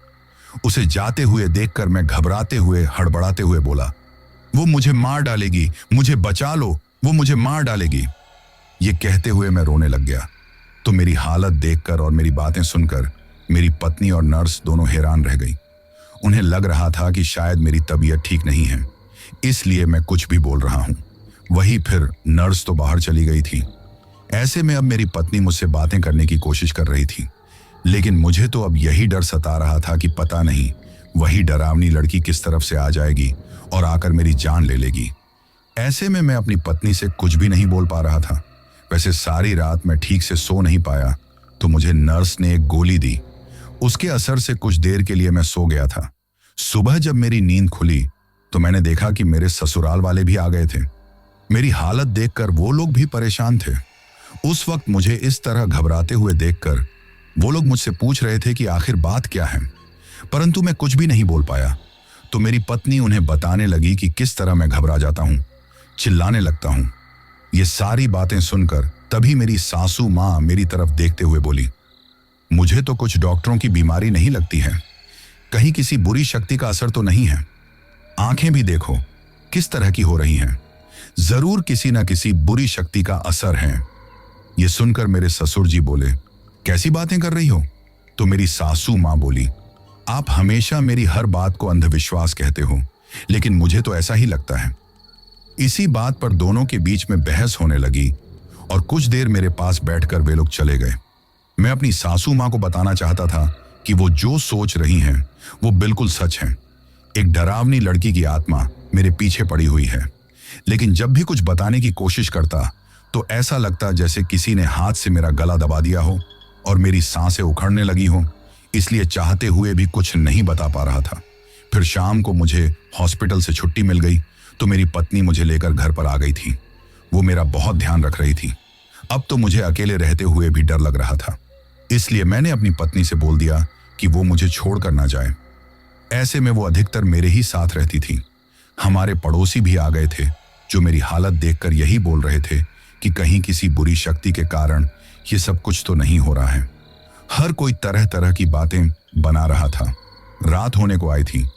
Speaker 1: उसे जाते हुए देखकर मैं घबराते हुए हड़बड़ाते हुए बोला, वो मुझे मार डालेगी, मुझे बचा लो, वो मुझे मार डालेगी। ये कहते हुए मैं रोने लग गया। तो मेरी हालत देखकर और मेरी बातें सुनकर मेरी पत्नी और नर्स दोनों हैरान रह गई। उन्हें लग रहा था कि शायद मेरी तबीयत ठीक नहीं है, इसलिए मैं कुछ भी बोल रहा हूं। वही फिर नर्स तो बाहर चली गई थी। ऐसे में अब मेरी पत्नी मुझसे बातें करने की कोशिश कर रही थी, लेकिन मुझे तो अब यही डर सता रहा था कि पता नहीं वही डरावनी लड़की किस तरफ से आ जाएगी और आकर मेरी जान ले लेगी। ऐसे में मैं अपनी पत्नी से कुछ भी नहीं बोल पा रहा था। वैसे सारी रात मैं ठीक से सो नहीं पाया, तो मुझे नर्स ने एक गोली दी। उसके असर से कुछ देर के लिए मैं सो गया था। सुबह जब मेरी नींद खुली तो मैंने देखा कि मेरे ससुराल वाले भी आ गए थे। मेरी हालत देखकर वो लोग भी परेशान थे। उस वक्त मुझे इस तरह घबराते हुए देखकर वो लोग मुझसे पूछ रहे थे कि आखिर बात क्या है, परंतु मैं कुछ भी नहीं बोल पाया। तो मेरी पत्नी उन्हें बताने लगी कि किस तरह मैं घबरा जाता हूं, चिल्लाने लगता हूं। ये सारी बातें सुनकर तभी मेरी सासू माँ मेरी तरफ देखते हुए बोली, मुझे तो कुछ डॉक्टरों की बीमारी नहीं लगती है, कहीं किसी बुरी शक्ति का असर तो नहीं है। आंखें भी देखो किस तरह की हो रही हैं, जरूर किसी न किसी बुरी शक्ति का असर है। ये सुनकर मेरे ससुर जी बोले, कैसी बातें कर रही हो? तो मेरी सासू माँ बोली, आप हमेशा मेरी हर बात को अंधविश्वास कहते हो, लेकिन मुझे तो ऐसा ही लगता है। इसी बात पर दोनों के बीच में बहस होने लगी और कुछ देर मेरे पास बैठकर वे लोग चले गए। मैं अपनी सासू माँ को बताना चाहता था कि वो जो सोच रही हैं वो बिल्कुल सच है। एक डरावनी लड़की की आत्मा मेरे पीछे पड़ी हुई है, लेकिन जब भी कुछ बताने की कोशिश करता तो ऐसा लगता जैसे किसी ने हाथ से मेरा गला दबा दिया हो और मेरी सांसें उखड़ने लगी हो, इसलिए चाहते हुए भी कुछ नहीं बता पा रहा था। फिर शाम को मुझे हॉस्पिटल से छुट्टी मिल गई तो मेरी पत्नी मुझे लेकर घर पर आ गई थी। वो मेरा बहुत ध्यान रख रही थी। अब तो मुझे अकेले रहते हुए भी डर लग रहा था, इसलिए मैंने अपनी पत्नी से बोल दिया कि वो मुझे छोड़कर ना जाए। ऐसे में वो अधिकतर मेरे ही साथ रहती थी। हमारे पड़ोसी भी आ गए थे, जो मेरी हालत देखकर यही बोल रहे थे कि कहीं किसी बुरी शक्ति के कारण ये सब कुछ तो नहीं हो रहा है। हर कोई तरह तरह की बातें बना रहा था। रात होने को आई थी।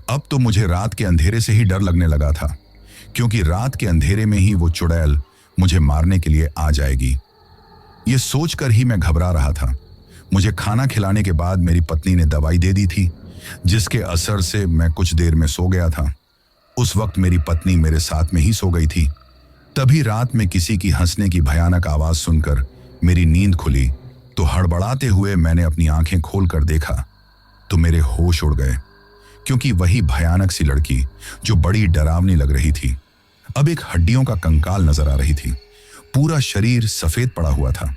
Speaker 1: अब तो मुझे रात के अंधेरे से ही डर लगने लगा था, क्योंकि रात के अंधेरे में ही वो चुड़ैल मुझे मारने के लिए आ जाएगी। ये सोचकर ही मैं घबरा रहा था। मुझे खाना खिलाने के बाद मेरी पत्नी ने दवाई दे दी थी, जिसके असर से मैं कुछ देर में सो गया था। उस वक्त मेरी पत्नी मेरे साथ में ही सो गई थी। तभी रात में किसी की हंसने की भयानक आवाज सुनकर मेरी नींद खुली, तो हड़बड़ाते हुए मैंने अपनी आंखें खोलकर देखा तो मेरे होश उड़ गए, क्योंकि वही भयानक सी लड़की जो बड़ी डरावनी लग रही थी अब एक हड्डियों का कंकाल नजर आ रही थी। पूरा शरीर सफेद पड़ा हुआ था।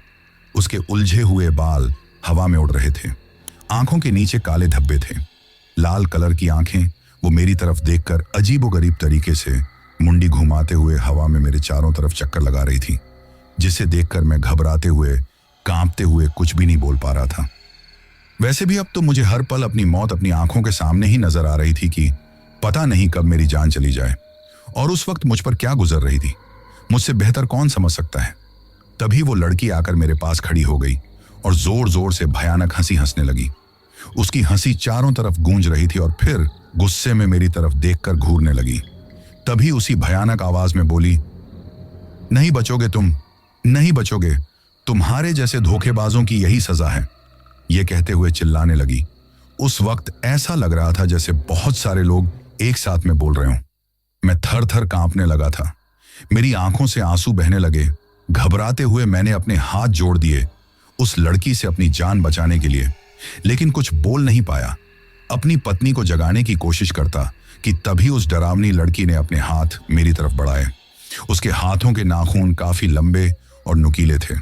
Speaker 1: उसके उलझे हुए बाल हवा में उड़ रहे थे। आंखों के नीचे काले धब्बे थे। लाल कलर की आंखें वो मेरी तरफ देखकर अजीबोगरीब तरीके से मुंडी घुमाते हुए हवा में मेरे चारों तरफ चक्कर लगा रही थी, जिसे देखकर मैं घबराते हुए, कांपते हुए कुछ भी नहीं बोल पा रहा था। वैसे भी अब तो मुझे हर पल अपनी मौत अपनी आंखों के सामने ही नजर आ रही थी कि पता नहीं कब मेरी जान चली जाए और उस वक्त मुझ पर क्या गुजर रही थी, मुझसे बेहतर कौन समझ सकता है। तभी वो लड़की आकर मेरे पास खड़ी हो गई और जोर जोर से भयानक हंसी हंसने लगी। उसकी हंसी चारों तरफ गूंज रही थी और फिर गुस्से में मेरी तरफ देखकर घूरने लगी। तभी उसी भयानक आवाज में बोली, नहीं बचोगे तुम, नहीं बचोगे, तुम्हारे जैसे धोखेबाजों की यही सजा है। ये कहते हुए चिल्लाने लगी। उस वक्त ऐसा लग रहा था जैसे बहुत सारे लोग एक साथ में बोल रहे हों। मैं थर थर कांपने लगा था। मेरी आंखों से आंसू बहने लगे। घबराते हुए मैंने अपने हाथ जोड़ दिए उस लड़की से अपनी जान बचाने के लिए, लेकिन कुछ बोल नहीं पाया। अपनी पत्नी को जगाने की कोशिश करता कि तभी उस डरावनी लड़की ने अपने हाथ मेरी तरफ बढ़ाए। उसके हाथों के नाखून काफी लंबे और नुकीले थे।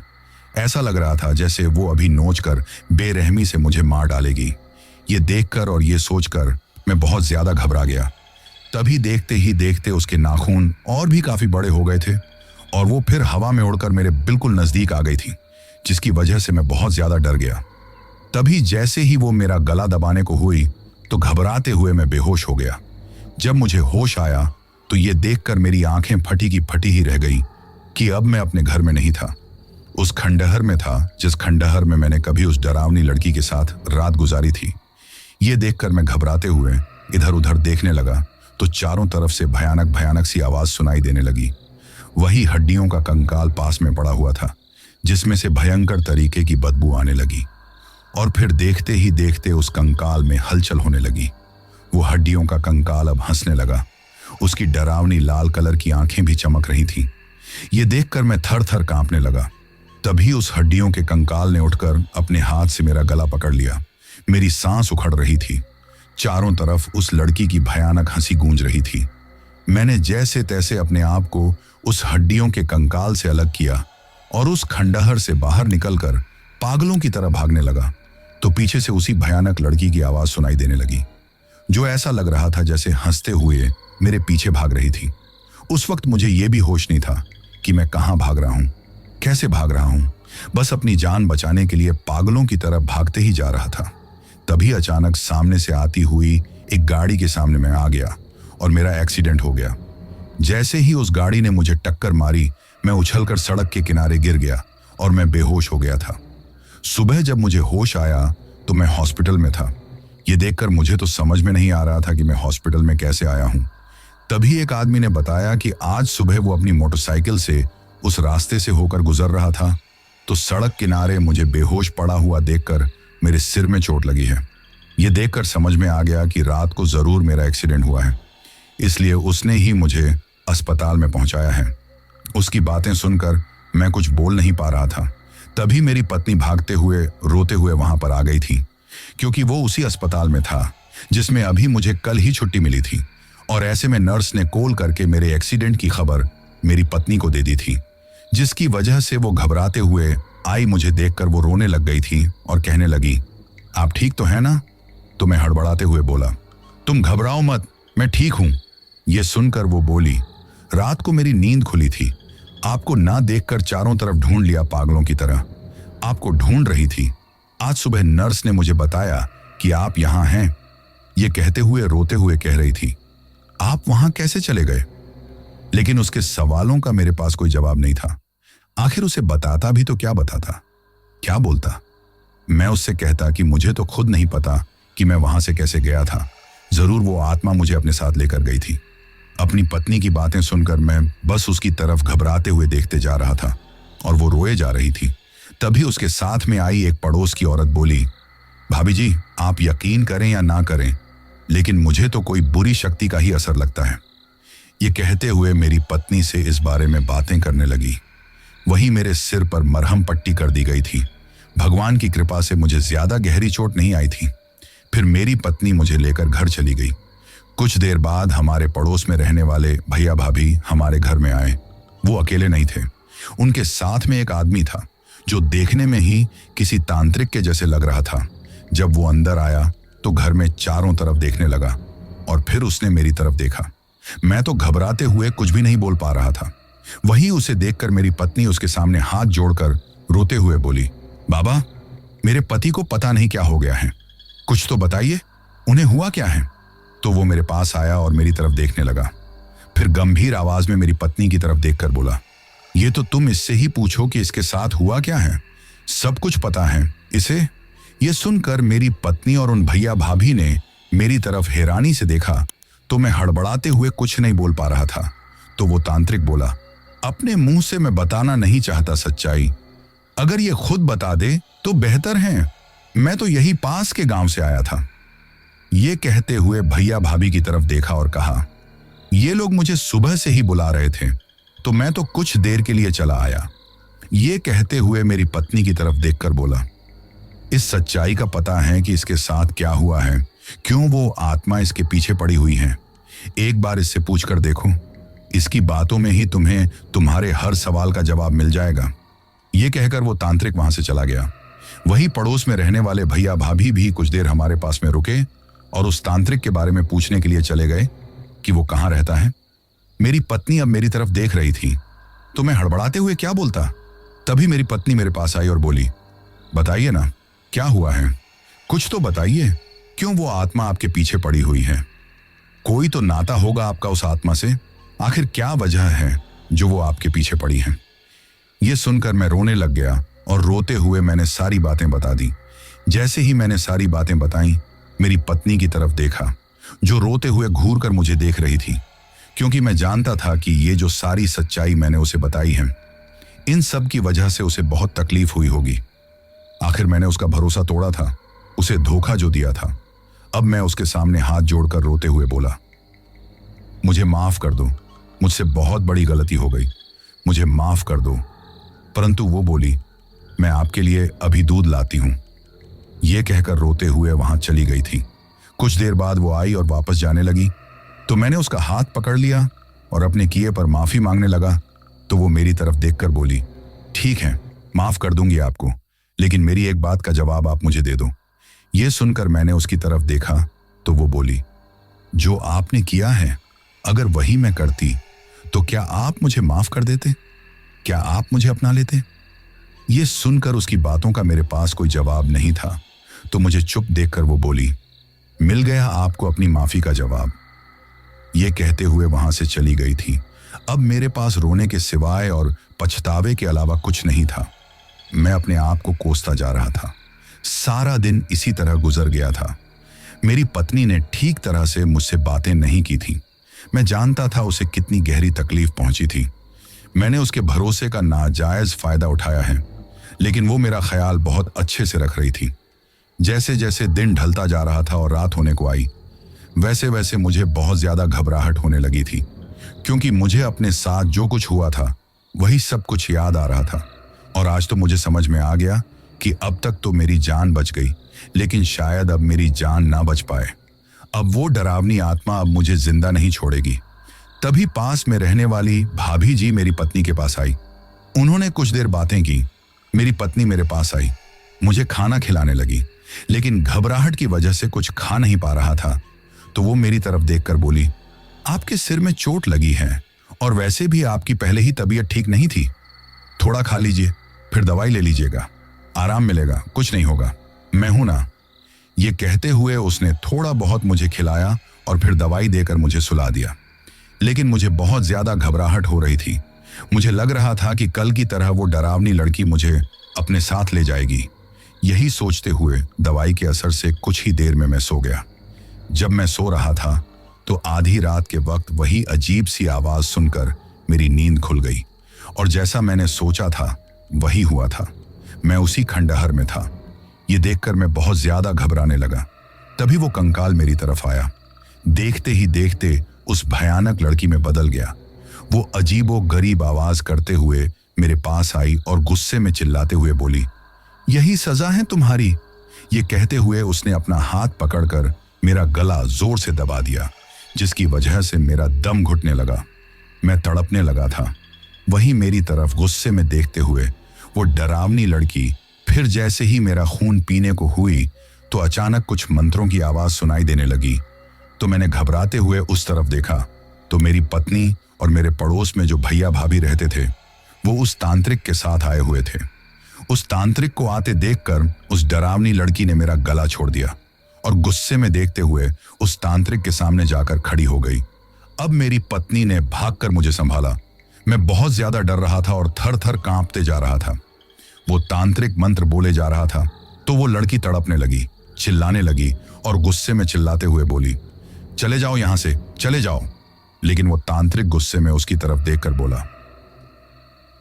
Speaker 1: ऐसा लग रहा था जैसे वो अभी नोचकर बेरहमी से मुझे मार डालेगी। ये देखकर और ये सोचकर मैं बहुत ज्यादा घबरा गया। तभी देखते ही देखते उसके नाखून और भी काफी बड़े हो गए थे और वो फिर हवा में उड़कर मेरे बिल्कुल नजदीक आ गई थी, जिसकी वजह से मैं बहुत ज्यादा डर गया। तभी जैसे ही वो मेरा गला दबाने को हुई तो घबराते हुए मैं बेहोश हो गया। जब मुझे होश आया तो ये देखकर मेरी आंखें फटी की फटी ही रह गई कि अब मैं अपने घर में नहीं था, उस खंडहर में था जिस खंडहर में मैंने कभी उस डरावनी लड़की के साथ रात गुजारी थी। ये देखकर मैं घबराते हुए इधर उधर देखने लगा तो चारों तरफ से भयानक भयानक सी आवाज सुनाई देने लगी। वही हड्डियों का कंकाल पास में पड़ा हुआ था, जिसमें से भयंकर तरीके की बदबू आने लगी। और फिर देखते ही देखते उस कंकाल में हलचल होने लगी। वो हड्डियों का कंकाल अब हंसने लगा। उसकी डरावनी लाल कलर की आंखें भी चमक रही थीं। ये देखकर मैं थर थर कांपने लगा। तभी उस हड्डियों के कंकाल ने उठकर अपने हाथ से मेरा गला पकड़ लिया। मेरी सांस उखड़ रही थी। चारों तरफ उस लड़की की भयानक हंसी गूंज रही थी। मैंने जैसे तैसे अपने आप को उस हड्डियों के कंकाल से अलग किया और उस खंडहर से बाहर निकलकर पागलों की तरह भागने लगा तो पीछे से उसी भयानक लड़की की आवाज सुनाई देने लगी, जो ऐसा लग रहा था जैसे हंसते हुए मेरे पीछे भाग रही थी। उस वक्त मुझे यह भी होश नहीं था कि मैं कहां भाग रहा हूं, कैसे भाग रहा हूं। बस अपनी जान बचाने के लिए पागलों की तरह भागते ही जा रहा था। तभी अचानक सामने से आती हुई एक गाड़ी के सामने मैं आ गया और मेरा एक्सीडेंट हो गया। जैसे ही उस गाड़ी ने मुझे टक्कर मारी, मैं उछलकर सड़क के किनारे गिर गया और मैं बेहोश हो गया था। सुबह जब मुझे होश आया तो मैं हॉस्पिटल में था। ये देखकर मुझे तो समझ में नहीं आ रहा था कि मैं हॉस्पिटल में कैसे आया हूं। तभी एक आदमी ने बताया कि आज सुबह वो अपनी मोटरसाइकिल से उस रास्ते से होकर गुजर रहा था तो सड़क किनारे मुझे बेहोश पड़ा हुआ देखकर मेरे सिर में चोट लगी है। ये देखकर समझ में आ गया कि रात को जरूर मेरा एक्सीडेंट हुआ है, इसलिए उसने ही मुझे अस्पताल में पहुंचाया है। उसकी बातें सुनकर मैं कुछ बोल नहीं पा रहा था। तभी मेरी पत्नी भागते हुए रोते हुए वहां पर आ गई थी, क्योंकि वो उसी अस्पताल में था जिसमें अभी मुझे कल ही छुट्टी मिली थी। और ऐसे में नर्स ने कॉल करके मेरे एक्सीडेंट की खबर मेरी पत्नी को दे दी थी, जिसकी वजह से वो घबराते हुए आई। मुझे देखकर वो रोने लग गई थी और कहने लगी, आप ठीक तो है ना? तो मैं हड़बड़ाते हुए बोला, तुम घबराओ मत, मैं ठीक हूं। ये सुनकर वो बोली, रात को मेरी नींद खुली थी, आपको ना देखकर चारों तरफ ढूंढ लिया पागलों की तरह, आपको ढूंढ रही थी। आज सुबह नर्स ने मुझे बताया कि आप यहां हैं। ये कहते हुए रोते हुए कह रही थी, आप वहां कैसे चले गए? लेकिन उसके सवालों का मेरे पास कोई जवाब नहीं था। आखिर उसे बताता भी तो क्या बताता, क्या बोलता? मैं उससे कहता कि मुझे तो खुद नहीं पता कि मैं वहां से कैसे गया था, जरूर वो आत्मा मुझे अपने साथ लेकर गई थी। अपनी पत्नी की बातें सुनकर मैं बस उसकी तरफ घबराते हुए देखते जा रहा था और वो रोए जा रही थी। तभी उसके साथ में आई एक पड़ोस की औरत बोली, भाभी जी, आप यकीन करें या ना करें, लेकिन मुझे तो कोई बुरी शक्ति का ही असर लगता है। ये कहते हुए मेरी पत्नी से इस बारे में बातें करने लगी। वहीं मेरे सिर पर मरहम पट्टी कर दी गई थी। भगवान की कृपा से मुझे ज्यादा गहरी चोट नहीं आई थी। फिर मेरी पत्नी मुझे लेकर घर चली गई। कुछ देर बाद हमारे पड़ोस में रहने वाले भैया भाभी हमारे घर में आए। वो अकेले नहीं थे, उनके साथ में एक आदमी था जो देखने में ही किसी तांत्रिक के जैसे लग रहा था। जब वो अंदर आया तो घर में चारों तरफ देखने लगा और फिर उसने मेरी तरफ देखा। मैं तो घबराते हुए कुछ भी नहीं बोल पा रहा था। वहीं उसे देखकर मेरी पत्नी उसके सामने हाथ जोड़कर रोते हुए बोली, बाबा, मेरे पति को पता नहीं क्या हो गया है, कुछ तो बताइए, उन्हें हुआ क्या है। तो वो मेरे पास आया और मेरी तरफ देखने लगा। फिर गंभीर आवाज में मेरी पत्नी की तरफ देखकर बोला, ये तो तुम इससे ही पूछो कि इसके साथ हुआ क्या है, सब कुछ पता है इसे। ये सुनकर मेरी पत्नी और उन भैया भाभी ने मेरी तरफ हैरानी से देखा तो मैं हड़बड़ाते हुए कुछ नहीं बोल पा रहा था। तो वो तांत्रिक बोला, अपने मुंह से मैं बताना नहीं चाहता सच्चाई, अगर ये खुद बता दे तो बेहतर है, मैं तो यही पास के गांव से आया था। ये कहते हुए भैया भाभी की तरफ देखा और कहा, ये लोग मुझे सुबह से ही बुला रहे थे तो मैं तो कुछ देर के लिए चला आया। ये कहते हुए मेरी पत्नी की तरफ देखकर बोला, इस सच्चाई का पता है कि इसके साथ क्या हुआ है, क्यों वो आत्मा इसके पीछे पड़ी हुई है, एक बार इससे पूछकर देखो, इसकी बातों में ही तुम्हें तुम्हारे हर सवाल का जवाब मिल जाएगा। ये कहकर वो तांत्रिक वहां से चला गया। वहीं पड़ोस में रहने वाले भैया भाभी भी कुछ देर हमारे पास में रुके और उस तांत्रिक के बारे में पूछने के लिए चले गए कि वो कहाँ रहता है। मेरी पत्नी अब मेरी तरफ देख रही थी तो मैं हड़बड़ाते हुए क्या बोलता। तभी मेरी पत्नी मेरे पास आई और बोली, बताइए ना, क्या हुआ है, कुछ तो बताइए, क्यों वो आत्मा आपके पीछे पड़ी हुई है, कोई तो नाता होगा आपका उस आत्मा से, आखिर क्या वजह है जो वो आपके पीछे पड़ी है। ये सुनकर मैं रोने लग गया और रोते हुए मैंने सारी बातें बता दी। जैसे ही मैंने सारी बातें बताई, मेरी पत्नी की तरफ देखा जो रोते हुए घूर कर मुझे देख रही थी, क्योंकि मैं जानता था कि ये जो सारी सच्चाई मैंने उसे बताई है, इन सब की वजह से उसे बहुत तकलीफ हुई होगी। आखिर मैंने उसका भरोसा तोड़ा था, उसे धोखा जो दिया था। अब मैं उसके सामने हाथ जोड़कर रोते हुए बोला, मुझे माफ कर दो, मुझसे बहुत बड़ी गलती हो गई, मुझे माफ कर दो। परंतु वो बोली, मैं आपके लिए अभी दूध लाती हूं। ये कहकर रोते हुए वहां चली गई थी। कुछ देर बाद वो आई और वापस जाने लगी तो मैंने उसका हाथ पकड़ लिया और अपने किए पर माफी मांगने लगा। तो वो मेरी तरफ देखकर बोली, ठीक है, माफ कर दूंगी आपको, लेकिन मेरी एक बात का जवाब आप मुझे दे दो। ये सुनकर मैंने उसकी तरफ देखा तो वो बोली, जो आपने किया है अगर वही मैं करती तो क्या आप मुझे माफ कर देते, क्या आप मुझे अपना लेते। ये सुनकर उसकी बातों का मेरे पास कोई जवाब नहीं था तो मुझे चुप देखकर वो बोली, मिल गया आपको अपनी माफी का जवाब। ये कहते हुए वहां से चली गई थी। अब मेरे पास रोने के सिवाय और पछतावे के अलावा कुछ नहीं था। मैं अपने आप को कोसता जा रहा था। सारा दिन इसी तरह गुजर गया था। मेरी पत्नी ने ठीक तरह से मुझसे बातें नहीं की थी। मैं जानता था उसे कितनी गहरी तकलीफ पहुंची थी। मैंने उसके भरोसे का नाजायज फायदा उठाया है, लेकिन वो मेरा ख्याल बहुत अच्छे से रख रही थी। जैसे जैसे दिन ढलता जा रहा था और रात होने को आई, वैसे वैसे मुझे बहुत ज्यादा घबराहट होने लगी थी, क्योंकि मुझे अपने साथ जो कुछ हुआ था वही सब कुछ याद आ रहा था। और आज तो मुझे समझ में आ गया कि अब तक तो मेरी जान बच गई, लेकिन शायद अब मेरी जान ना बच पाए। अब वो डरावनी आत्मा अब मुझे जिंदा नहीं छोड़ेगी। तभी पास में रहने वाली भाभी जी मेरी पत्नी के पास आई। उन्होंने कुछ देर बातें की। मेरी पत्नी मेरे पास आई, मुझे खाना खिलाने लगी, लेकिन घबराहट की वजह से कुछ खा नहीं पा रहा था। तो वो मेरी तरफ देखकर बोली, आपके सिर में चोट लगी है और वैसे भी आपकी पहले ही तबीयत ठीक नहीं थी, थोड़ा खा लीजिए, फिर दवाई ले लीजिएगा, आराम मिलेगा, कुछ नहीं होगा, मैं हूं ना। ये कहते हुए उसने थोड़ा बहुत मुझे खिलाया और फिर दवाई देकर मुझे सुला दिया। लेकिन मुझे बहुत ज्यादा घबराहट हो रही थी। मुझे लग रहा था कि कल की तरह वो डरावनी लड़की मुझे अपने साथ ले जाएगी। यही सोचते हुए दवाई के असर से कुछ ही देर में मैं सो गया। जब मैं सो रहा था तो आधी रात के वक्त वही अजीब सी आवाज सुनकर मेरी नींद खुल गई और जैसा मैंने सोचा था वही हुआ था। मैं उसी खंडहर में था। ये देखकर मैं बहुत ज्यादा घबराने लगा। तभी वो कंकाल मेरी तरफ आया। देखते ही देखते उस भयानक लड़की में बदल गया। वो अजीबो गरीब आवाज करते हुए मेरे पास आई और गुस्से में चिल्लाते हुए बोली, यही सजा है तुम्हारी। ये कहते हुए उसने अपना हाथ पकड़कर मेरा गला जोर से दबा दिया, जिसकी वजह से मेरा दम घुटने लगा। मैं तड़पने लगा था। वहीं मेरी तरफ गुस्से में देखते हुए वो डरावनी लड़की फिर जैसे ही मेरा खून पीने को हुई तो अचानक कुछ मंत्रों की आवाज सुनाई देने लगी। तो मैंने घबराते हुए उस तरफ देखा तो मेरी पत्नी और मेरे पड़ोस में जो भैया भाभी रहते थे वो उस तांत्रिक के साथ आए हुए थे। उस तांत्रिक को आते देखकर उस डरावनी लड़की ने मेरा गला छोड़ दिया और गुस्से में देखते हुए उस तांत्रिक के सामने जाकर खड़ी हो गई। अब मेरी पत्नी ने भागकर मुझे संभाला। मैं बहुत ज्यादा डर रहा था और थर थर कांपते जा रहा था। वो तांत्रिक मंत्र बोले जा रहा था तो वो लड़की तड़पने लगी, चिल्लाने लगी और गुस्से में चिल्लाते हुए बोली, चले जाओ यहां से, चले जाओ। लेकिन वो तांत्रिक गुस्से में उसकी तरफ देखकर बोला,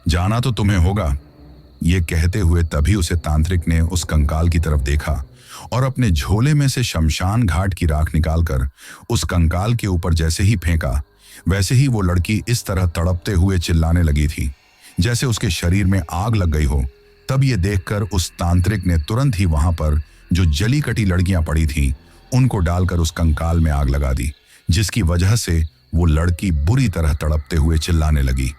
Speaker 1: जाना तो तुम्हें होगा। ये कहते हुए तभी उसे तांत्रिक ने उस कंकाल की तरफ देखा और अपने झोले में से शमशान घाट की राख निकालकर उस कंकाल के ऊपर जैसे ही फेंका, वैसे ही वो लड़की इस तरह तड़पते हुए चिल्लाने लगी थी जैसे उसके शरीर में आग लग गई हो। तब ये देखकर उस तांत्रिक ने तुरंत ही वहां पर जो जली कटी लड़कियां पड़ी थीं उनको डालकर उस कंकाल में आग लगा दी, जिसकी वजह से वो लड़की बुरी तरह तड़पते हुए चिल्लाने लगी।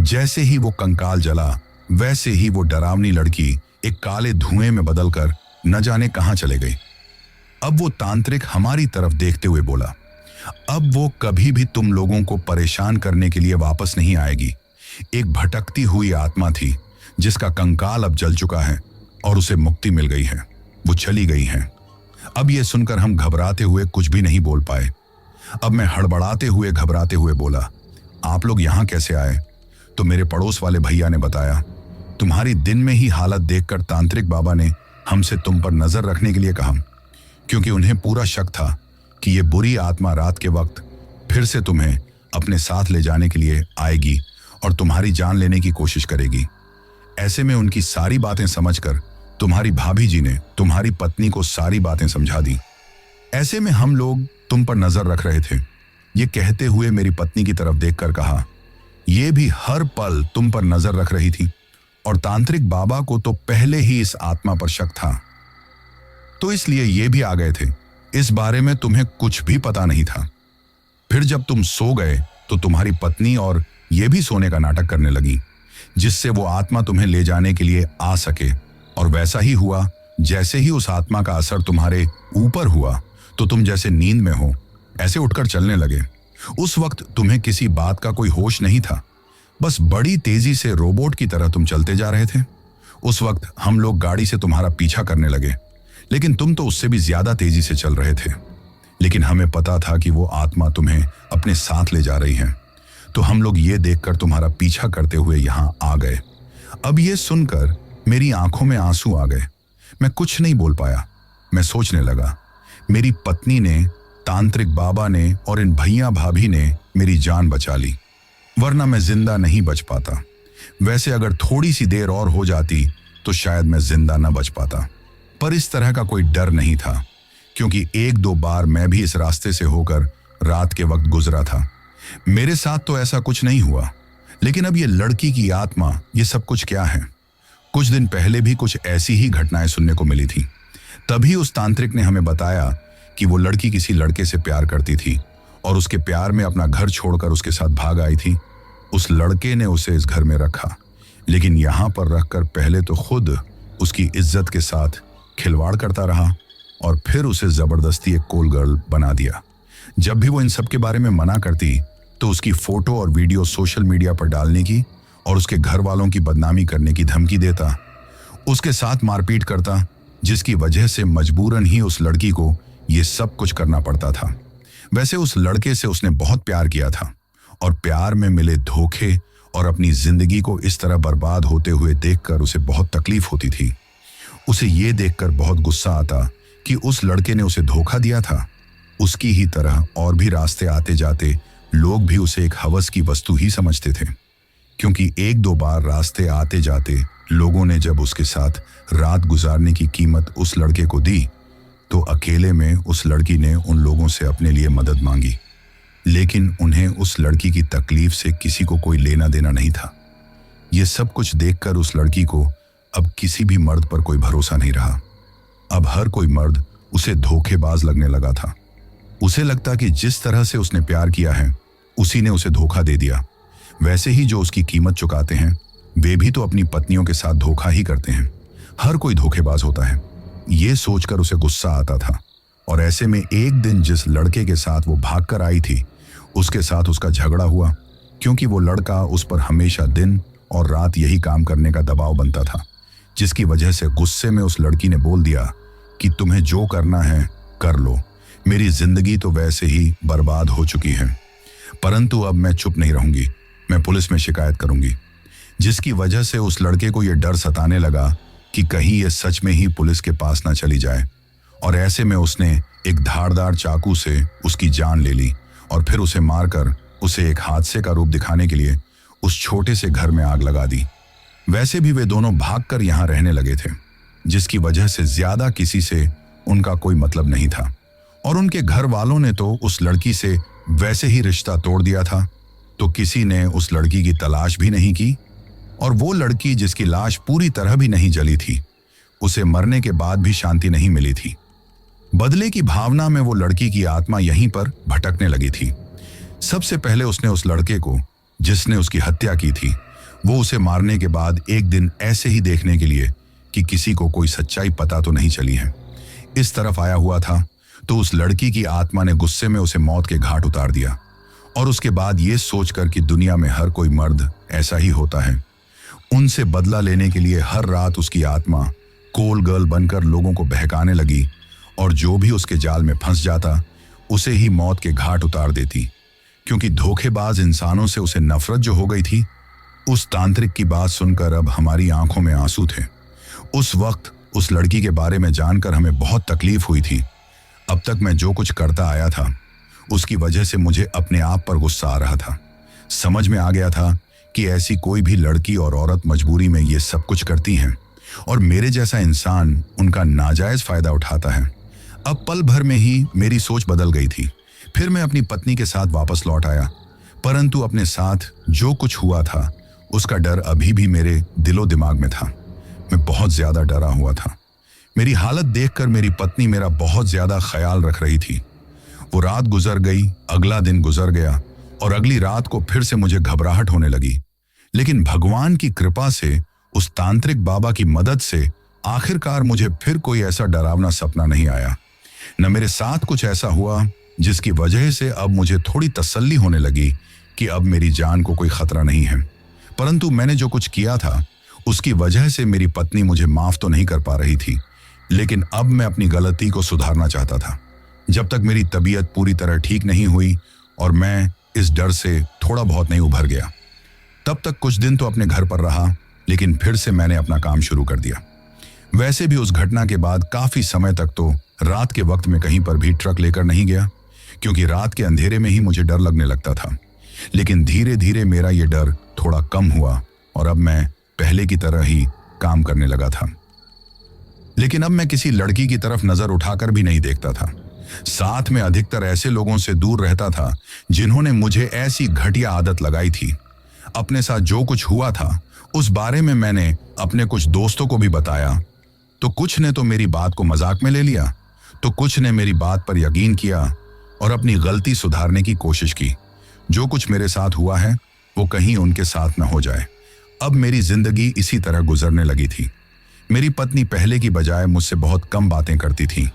Speaker 1: जैसे ही वो कंकाल जला वैसे ही वो डरावनी लड़की एक काले धुएं में बदलकर न जाने कहां चले गई। अब वो तांत्रिक हमारी तरफ देखते हुए बोला, अब वो कभी भी तुम लोगों को परेशान करने के लिए वापस नहीं आएगी। एक भटकती हुई आत्मा थी जिसका कंकाल अब जल चुका है और उसे मुक्ति मिल गई है, वो चली गई है। अब ये सुनकर हम घबराते हुए कुछ भी नहीं बोल पाए। अब मैं हड़बड़ाते हुए घबराते हुए बोला, आप लोग यहां कैसे आए? तो मेरे पड़ोस वाले भैया ने बताया, तुम्हारी दिन में ही हालत देखकर तांत्रिक बाबा ने हमसे तुम पर नजर रखने के लिए कहा, क्योंकि उन्हें पूरा शक था कि ये बुरी आत्मा रात के वक्त फिर से तुम्हें अपने साथ ले जाने के लिए आएगी और तुम्हारी जान लेने की कोशिश करेगी। ऐसे में उनकी सारी बातें समझकर तुम्हारी भाभी जी ने तुम्हारी पत्नी को सारी बातें समझा दी। ऐसे में हम लोग तुम पर नजर रख रहे थे। ये कहते हुए मेरी पत्नी की तरफ देखकर कहा, ये भी हर पल तुम पर नजर रख रही थी और तांत्रिक बाबा को तो पहले ही इस आत्मा पर शक था, तो इसलिए ये भी आ गए थे। इस बारे में तुम्हें कुछ भी पता नहीं था। फिर जब तुम सो गए तो तुम्हारी पत्नी और ये भी सोने का नाटक करने लगी, जिससे वो आत्मा तुम्हें ले जाने के लिए आ सके। और वैसा ही हुआ। जैसे ही उस आत्मा का असर तुम्हारे ऊपर हुआ तो तुम जैसे नींद में हो ऐसे उठकर चलने लगे। उस वक्त तुम्हें किसी बात का कोई होश नहीं था, बस बड़ी तेजी से रोबोट की तरह तुम चलते जा रहे थे। उस वक्त हम लोग गाड़ी से तुम्हारा पीछा करने लगे, लेकिन तुम तो उससे भी ज्यादा तेजी से चल रहे थे। लेकिन हमें पता था कि वो आत्मा तुम्हें अपने साथ ले जा रही है, तो हम लोग ये देखकर तुम्हारा पीछा करते हुए यहां आ गए। अब ये सुनकर मेरी आंखों में आंसू आ गए। मैं कुछ नहीं बोल पाया। मैं सोचने लगा, मेरी पत्नी ने, तांत्रिक बाबा ने और इन भैया भाभी ने मेरी जान बचा ली, वरना मैं जिंदा नहीं बच पाता। वैसे अगर थोड़ी सी देर और हो जाती तो शायद मैं जिंदा न बच पाता, पर इस तरह का कोई डर नहीं था, क्योंकि एक दो बार मैं भी इस रास्ते से होकर रात के वक्त गुजरा था। मेरे साथ तो ऐसा कुछ नहीं हुआ, लेकिन अब ये लड़की की आत्मा, ये सब कुछ क्या है? कुछ दिन पहले भी कुछ ऐसी ही घटनाएं सुनने को मिली थी। तभी उस तांत्रिक ने हमें बताया कि वो लड़की किसी लड़के से प्यार करती थी और उसके प्यार में अपना घर छोड़कर उसके साथ भाग आई थी। उस लड़के ने उसे इस घर में रखा, लेकिन यहां पर रखकर पहले तो खुद उसकी इज्जत के साथ खिलवाड़ करता रहा और फिर उसे जबरदस्ती एक कोल गर्ल बना दिया। जब भी वो इन सब के बारे में मना करती तो उसकी फोटो और वीडियो सोशल मीडिया पर डालने की और उसके घर वालों की बदनामी करने की धमकी देता, उसके साथ मारपीट करता, जिसकी वजह से मजबूरन ही उस लड़की को ये सब कुछ करना पड़ता था। वैसे उस लड़के से उसने बहुत प्यार किया था और प्यार में मिले धोखे और अपनी जिंदगी को इस तरह बर्बाद होते हुए देखकर उसे बहुत तकलीफ होती थी। उसे ये देखकर बहुत गुस्सा आता कि उस लड़के ने उसे धोखा दिया था। उसकी ही तरह और भी रास्ते आते जाते लोग भी उसे एक हवस की वस्तु ही समझते थे, क्योंकि एक दो बार रास्ते आते जाते लोगों ने जब उसके साथ रात गुजारने की कीमत उस लड़के को दी, तो अकेले में उस लड़की ने उन लोगों से अपने लिए मदद मांगी। लेकिन उन्हें उस लड़की की तकलीफ से किसी को कोई लेना देना नहीं था। ये सब कुछ देखकर उस लड़की को अब किसी भी मर्द पर कोई भरोसा नहीं रहा। अब हर कोई मर्द उसे धोखेबाज लगने लगा था। उसे लगता कि जिस तरह से उसने प्यार किया है, उसी ने उसे धोखा दे दिया। वैसे ही जो उसकी कीमत चुकाते हैं, वे भी तो अपनी पत्नियों के साथ धोखा ही करते हैं। हर कोई धोखेबाज होता है। ये सोचकर उसे गुस्सा आता था। और ऐसे में एक दिन जिस लड़के के साथ वो भागकर आई थी, उसके साथ उसका झगड़ा हुआ, क्योंकि वो लड़का उस पर हमेशा दिन और रात यही काम करने का दबाव बनता था, जिसकी वजह से गुस्से में उस लड़की ने बोल दिया कि तुम्हें जो करना है कर लो, मेरी जिंदगी तो वैसे ही बर्बाद हो चुकी है, परंतु अब मैं चुप नहीं रहूंगी, मैं पुलिस में शिकायत करूंगी। जिसकी वजह से उस लड़के को यह डर सताने लगा कि कहीं ये सच में ही पुलिस के पास ना चली जाए। और ऐसे में उसने एक धारदार चाकू से उसकी जान ले ली और फिर उसे मारकर उसे एक हादसे का रूप दिखाने के लिए उस छोटे से घर में आग लगा दी। वैसे भी वे दोनों भागकर यहाँ रहने लगे थे, जिसकी वजह से ज्यादा किसी से उनका कोई मतलब नहीं था। और उनके घर वालों ने तो उस लड़की से वैसे ही रिश्ता तोड़ दिया था, तो किसी ने उस लड़की की तलाश भी नहीं की। और वो लड़की जिसकी लाश पूरी तरह भी नहीं जली थी, उसे मरने के बाद भी शांति नहीं मिली थी। बदले की भावना में वो लड़की की आत्मा यहीं पर भटकने लगी थी। सबसे पहले उसने उस लड़के को जिसने उसकी हत्या की थी, वो उसे मारने के बाद एक दिन ऐसे ही देखने के लिए कि किसी को कोई सच्चाई पता तो नहीं चली है, इस तरफ आया हुआ था, तो उस लड़की की आत्मा ने गुस्से में उसे मौत के घाट उतार दिया। और उसके बाद ये सोचकर कि दुनिया में हर कोई मर्द ऐसा ही होता है, उनसे बदला लेने के लिए हर रात उसकी आत्मा कोल गर्ल बनकर लोगों को बहकाने लगी, और जो भी उसके जाल में फंस जाता उसे ही मौत के घाट उतार देती। क्योंकि धोखेबाज इंसानों से उसे नफरत जो हो गई थी, उस तांत्रिक की बात सुनकर अब हमारी आंखों में आंसू थे। उस वक्त उस लड़की के बारे में जानकर हमें बहुत तकलीफ हुई थी। अब तक मैं जो कुछ करता आया था, उसकी वजह से मुझे अपने आप पर गुस्सा आ रहा था। समझ में आ गया था कि ऐसी कोई भी लड़की और औरत मजबूरी में ये सब कुछ करती हैं, और मेरे जैसा इंसान उनका नाजायज फायदा उठाता है। अब पल भर में ही मेरी सोच बदल गई थी। फिर मैं अपनी पत्नी के साथ वापस लौट आया, परंतु अपने साथ जो कुछ हुआ था उसका डर अभी भी मेरे दिलो दिमाग में था। मैं बहुत ज्यादा डरा हुआ था। मेरी हालत देखकर मेरी पत्नी मेरा बहुत ज्यादा ख्याल रख रही थी। वो रात गुजर गई, अगला दिन गुजर गया, और अगली रात को फिर से मुझे घबराहट होने लगी। लेकिन भगवान की कृपा से, उस तांत्रिक बाबा की मदद से आखिरकार मुझे फिर कोई ऐसा डरावना सपना नहीं आया। न मेरे साथ कुछ ऐसा हुआ जिसकी वजह से अब मुझे थोड़ी तसल्ली होने लगी कि अब मेरी जान को कोई खतरा नहीं है। परंतु मैंने जो कुछ किया था उसकी वजह से मेरी पत्नी मुझे माफ तो नहीं कर पा रही थी, लेकिन अब मैं अपनी गलती को सुधारना चाहता था। जब तक मेरी तबीयत पूरी तरह ठीक नहीं हुई और मैं इस डर से थोड़ा बहुत नहीं उभर गया, तब तक कुछ दिन तो अपने घर पर रहा, लेकिन फिर से मैंने अपना काम शुरू कर दिया। वैसे भी उस घटना के बाद काफी समय तक तो रात के वक्त में कहीं पर भी ट्रक लेकर नहीं गया, क्योंकि रात के अंधेरे में ही मुझे डर लगने लगता था। लेकिन धीरे धीरे मेरा ये डर थोड़ा कम हुआ और अब मैं पहले की तरह ही काम करने लगा था। लेकिन अब मैं किसी लड़की की तरफ नजर उठाकर भी नहीं देखता था। साथ में अधिकतर ऐसे लोगों से दूर रहता था जिन्होंने मुझे ऐसी घटिया आदत लगाई थी। अपने साथ जो कुछ हुआ था उस बारे में मैंने अपने कुछ दोस्तों को भी बताया, तो कुछ ने तो मेरी बात को मजाक में ले लिया, तो कुछ ने मेरी बात पर यकीन किया और अपनी गलती सुधारने की कोशिश की। जो कुछ मेरे साथ हुआ है वो कहीं उनके साथ न हो जाए। अब मेरी जिंदगी इसी तरह गुजरने लगी थी। मेरी पत्नी पहले की बजाय मुझसे बहुत कम बातें करती थी,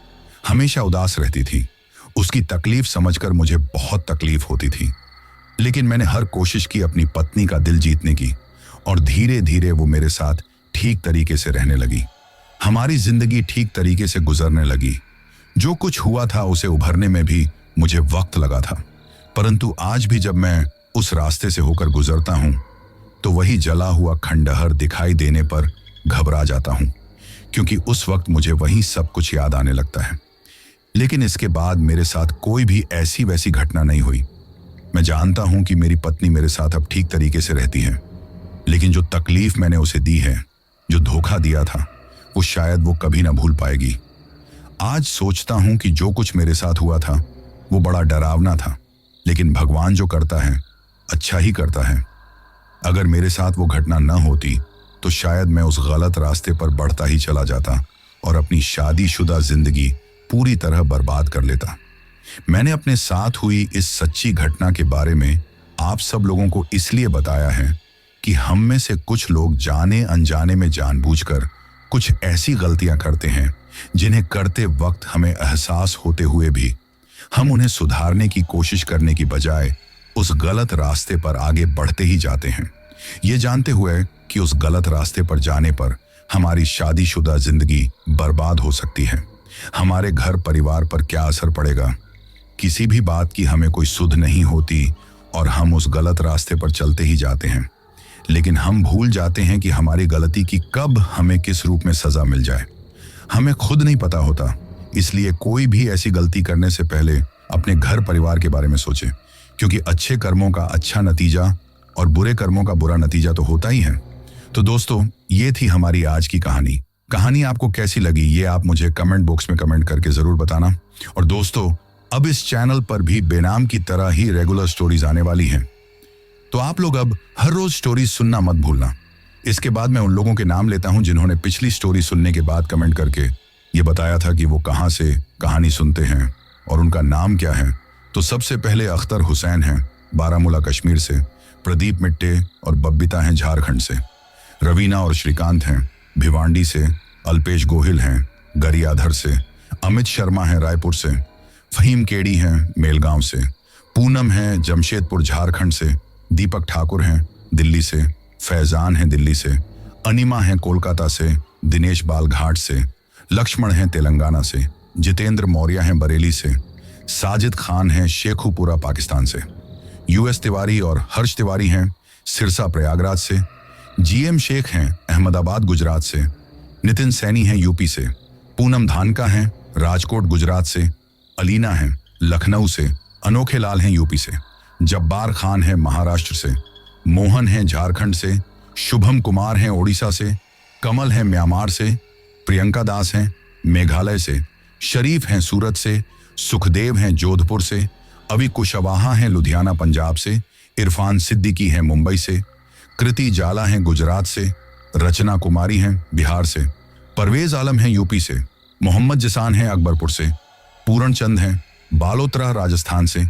Speaker 1: हमेशा उदास रहती थी। उसकी तकलीफ समझकर मुझे बहुत तकलीफ होती थी, लेकिन मैंने हर कोशिश की अपनी पत्नी का दिल जीतने की, और धीरे धीरे वो मेरे साथ ठीक तरीके से रहने लगी। हमारी जिंदगी ठीक तरीके से गुजरने लगी। जो कुछ हुआ था उसे उभरने में भी मुझे वक्त लगा था, परंतु आज भी जब मैं उस रास्ते से होकर गुजरता हूं तो वही जला हुआ खंडहर दिखाई देने पर घबरा जाता हूं, क्योंकि उस वक्त मुझे वही सब कुछ याद आने लगता है। लेकिन इसके बाद मेरे साथ कोई भी ऐसी वैसी घटना नहीं हुई। मैं जानता हूं कि मेरी पत्नी मेरे साथ अब ठीक तरीके से रहती है, लेकिन जो तकलीफ मैंने उसे दी है, जो धोखा दिया था, वो शायद वो कभी ना भूल पाएगी। आज सोचता हूं कि जो कुछ मेरे साथ हुआ था वो बड़ा डरावना था, लेकिन भगवान जो करता है अच्छा ही करता है। अगर मेरे साथ वो घटना न होती तो शायद मैं उस गलत रास्ते पर बढ़ता ही चला जाता और अपनी शादीशुदा जिंदगी पूरी तरह बर्बाद कर लेता। मैंने अपने साथ हुई इस सच्ची घटना के बारे में आप सब लोगों को इसलिए बताया है कि हम में से कुछ लोग जाने अनजाने में जानबूझकर कुछ ऐसी गलतियां करते हैं जिन्हें करते वक्त हमें एहसास होते हुए भी हम उन्हें सुधारने की कोशिश करने की बजाय उस गलत रास्ते पर आगे बढ़ते ही जाते हैं, ये जानते हुए कि उस गलत रास्ते पर जाने पर हमारी शादीशुदा जिंदगी बर्बाद हो सकती है। हमारे घर परिवार पर क्या असर पड़ेगा, किसी भी बात की हमें कोई सुध नहीं होती और हम उस गलत रास्ते पर चलते ही जाते हैं। लेकिन हम भूल जाते हैं कि हमारी गलती की कब हमें किस रूप में सजा मिल जाए हमें खुद नहीं पता होता। इसलिए कोई भी ऐसी गलती करने से पहले अपने घर परिवार के बारे में सोचें, क्योंकि अच्छे कर्मों का अच्छा नतीजा और बुरे कर्मों का बुरा नतीजा तो होता ही है। तो दोस्तों, ये थी हमारी आज की कहानी आपको कैसी लगी ये आप मुझे कमेंट बॉक्स में कमेंट करके जरूर बताना। और दोस्तों, अब इस चैनल पर भी बेनाम की तरह ही रेगुलर स्टोरीज आने वाली हैं, तो आप लोग अब हर रोज स्टोरीज सुनना मत भूलना। इसके बाद मैं उन लोगों के नाम लेता हूं जिन्होंने पिछली स्टोरी सुनने के बाद कमेंट करके ये बताया था कि वो कहां से कहानी सुनते हैं और उनका नाम क्या है। तो सबसे पहले अख्तर हुसैन हैं बारामूला कश्मीर से, प्रदीप मिट्टे और बब्बिता हैं झारखंड से, रवीना और श्रीकांत हैं भिवांडी से, अल्पेश गोहिल हैं गरियाधर से, अमित शर्मा हैं रायपुर से, फहीम केड़ी हैं मेलगांव से, पूनम हैं जमशेदपुर झारखंड से, दीपक ठाकुर हैं दिल्ली से, फैजान हैं दिल्ली से, अनिमा हैं कोलकाता से, दिनेश बालघाट से, लक्ष्मण हैं तेलंगाना से, जितेंद्र मौर्य हैं बरेली से, साजिद खान हैं शेखुपुरा पाकिस्तान से, यूएस तिवारी और हर्ष तिवारी हैं सिरसा प्रयागराज से, जीएम शेख हैं अहमदाबाद गुजरात से, नितिन सैनी हैं यूपी से, पूनम धानका हैं राजकोट गुजरात से, अलीना हैं लखनऊ से, अनोखे लाल हैं यूपी से, जब्बार खान हैं महाराष्ट्र से, मोहन हैं झारखंड से, शुभम कुमार हैं ओडिशा से, कमल हैं म्यांमार से, प्रियंका दास हैं मेघालय से, शरीफ हैं सूरत से, सुखदेव हैं जोधपुर से, अभी कुशवाहा हैं लुधियाना पंजाब से, इरफान सिद्दीकी हैं मुंबई से, कृति जाला हैं गुजरात से, रचना कुमारी हैं बिहार से, परवेज आलम हैं यूपी से, मोहम्मद जसान हैं अकबरपुर से, पूरण चंद हैं बालोतरा राजस्थान से,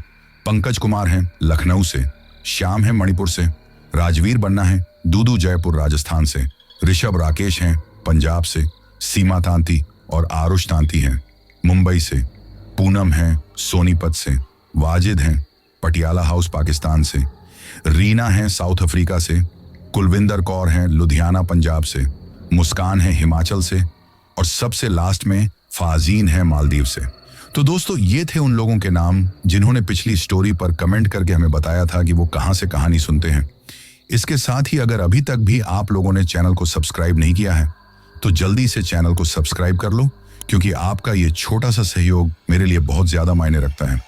Speaker 1: पंकज कुमार हैं लखनऊ से, श्याम हैं मणिपुर से, राजवीर बन्ना हैं दूदू जयपुर राजस्थान से, ऋषभ राकेश हैं पंजाब से, सीमा तांती और आरुष तांती हैं मुंबई से, पूनम हैं सोनीपत से, वाजिद हैं पटियाला हाउस पाकिस्तान से, रीना हैं साउथ अफ्रीका से, कुलविंदर कौर हैं लुधियाना पंजाब से, मुस्कान हैं हिमाचल से और सबसे लास्ट में फाजीन हैं मालदीव से। तो दोस्तों, ये थे उन लोगों के नाम जिन्होंने पिछली स्टोरी पर कमेंट करके हमें बताया था कि वो कहां से कहानी सुनते हैं। इसके साथ ही अगर अभी तक भी आप लोगों ने चैनल को सब्सक्राइब नहीं किया है तो जल्दी से चैनल को सब्सक्राइब कर लो, क्योंकि आपका ये छोटा सा सहयोग मेरे लिए बहुत ज्यादा मायने रखता है।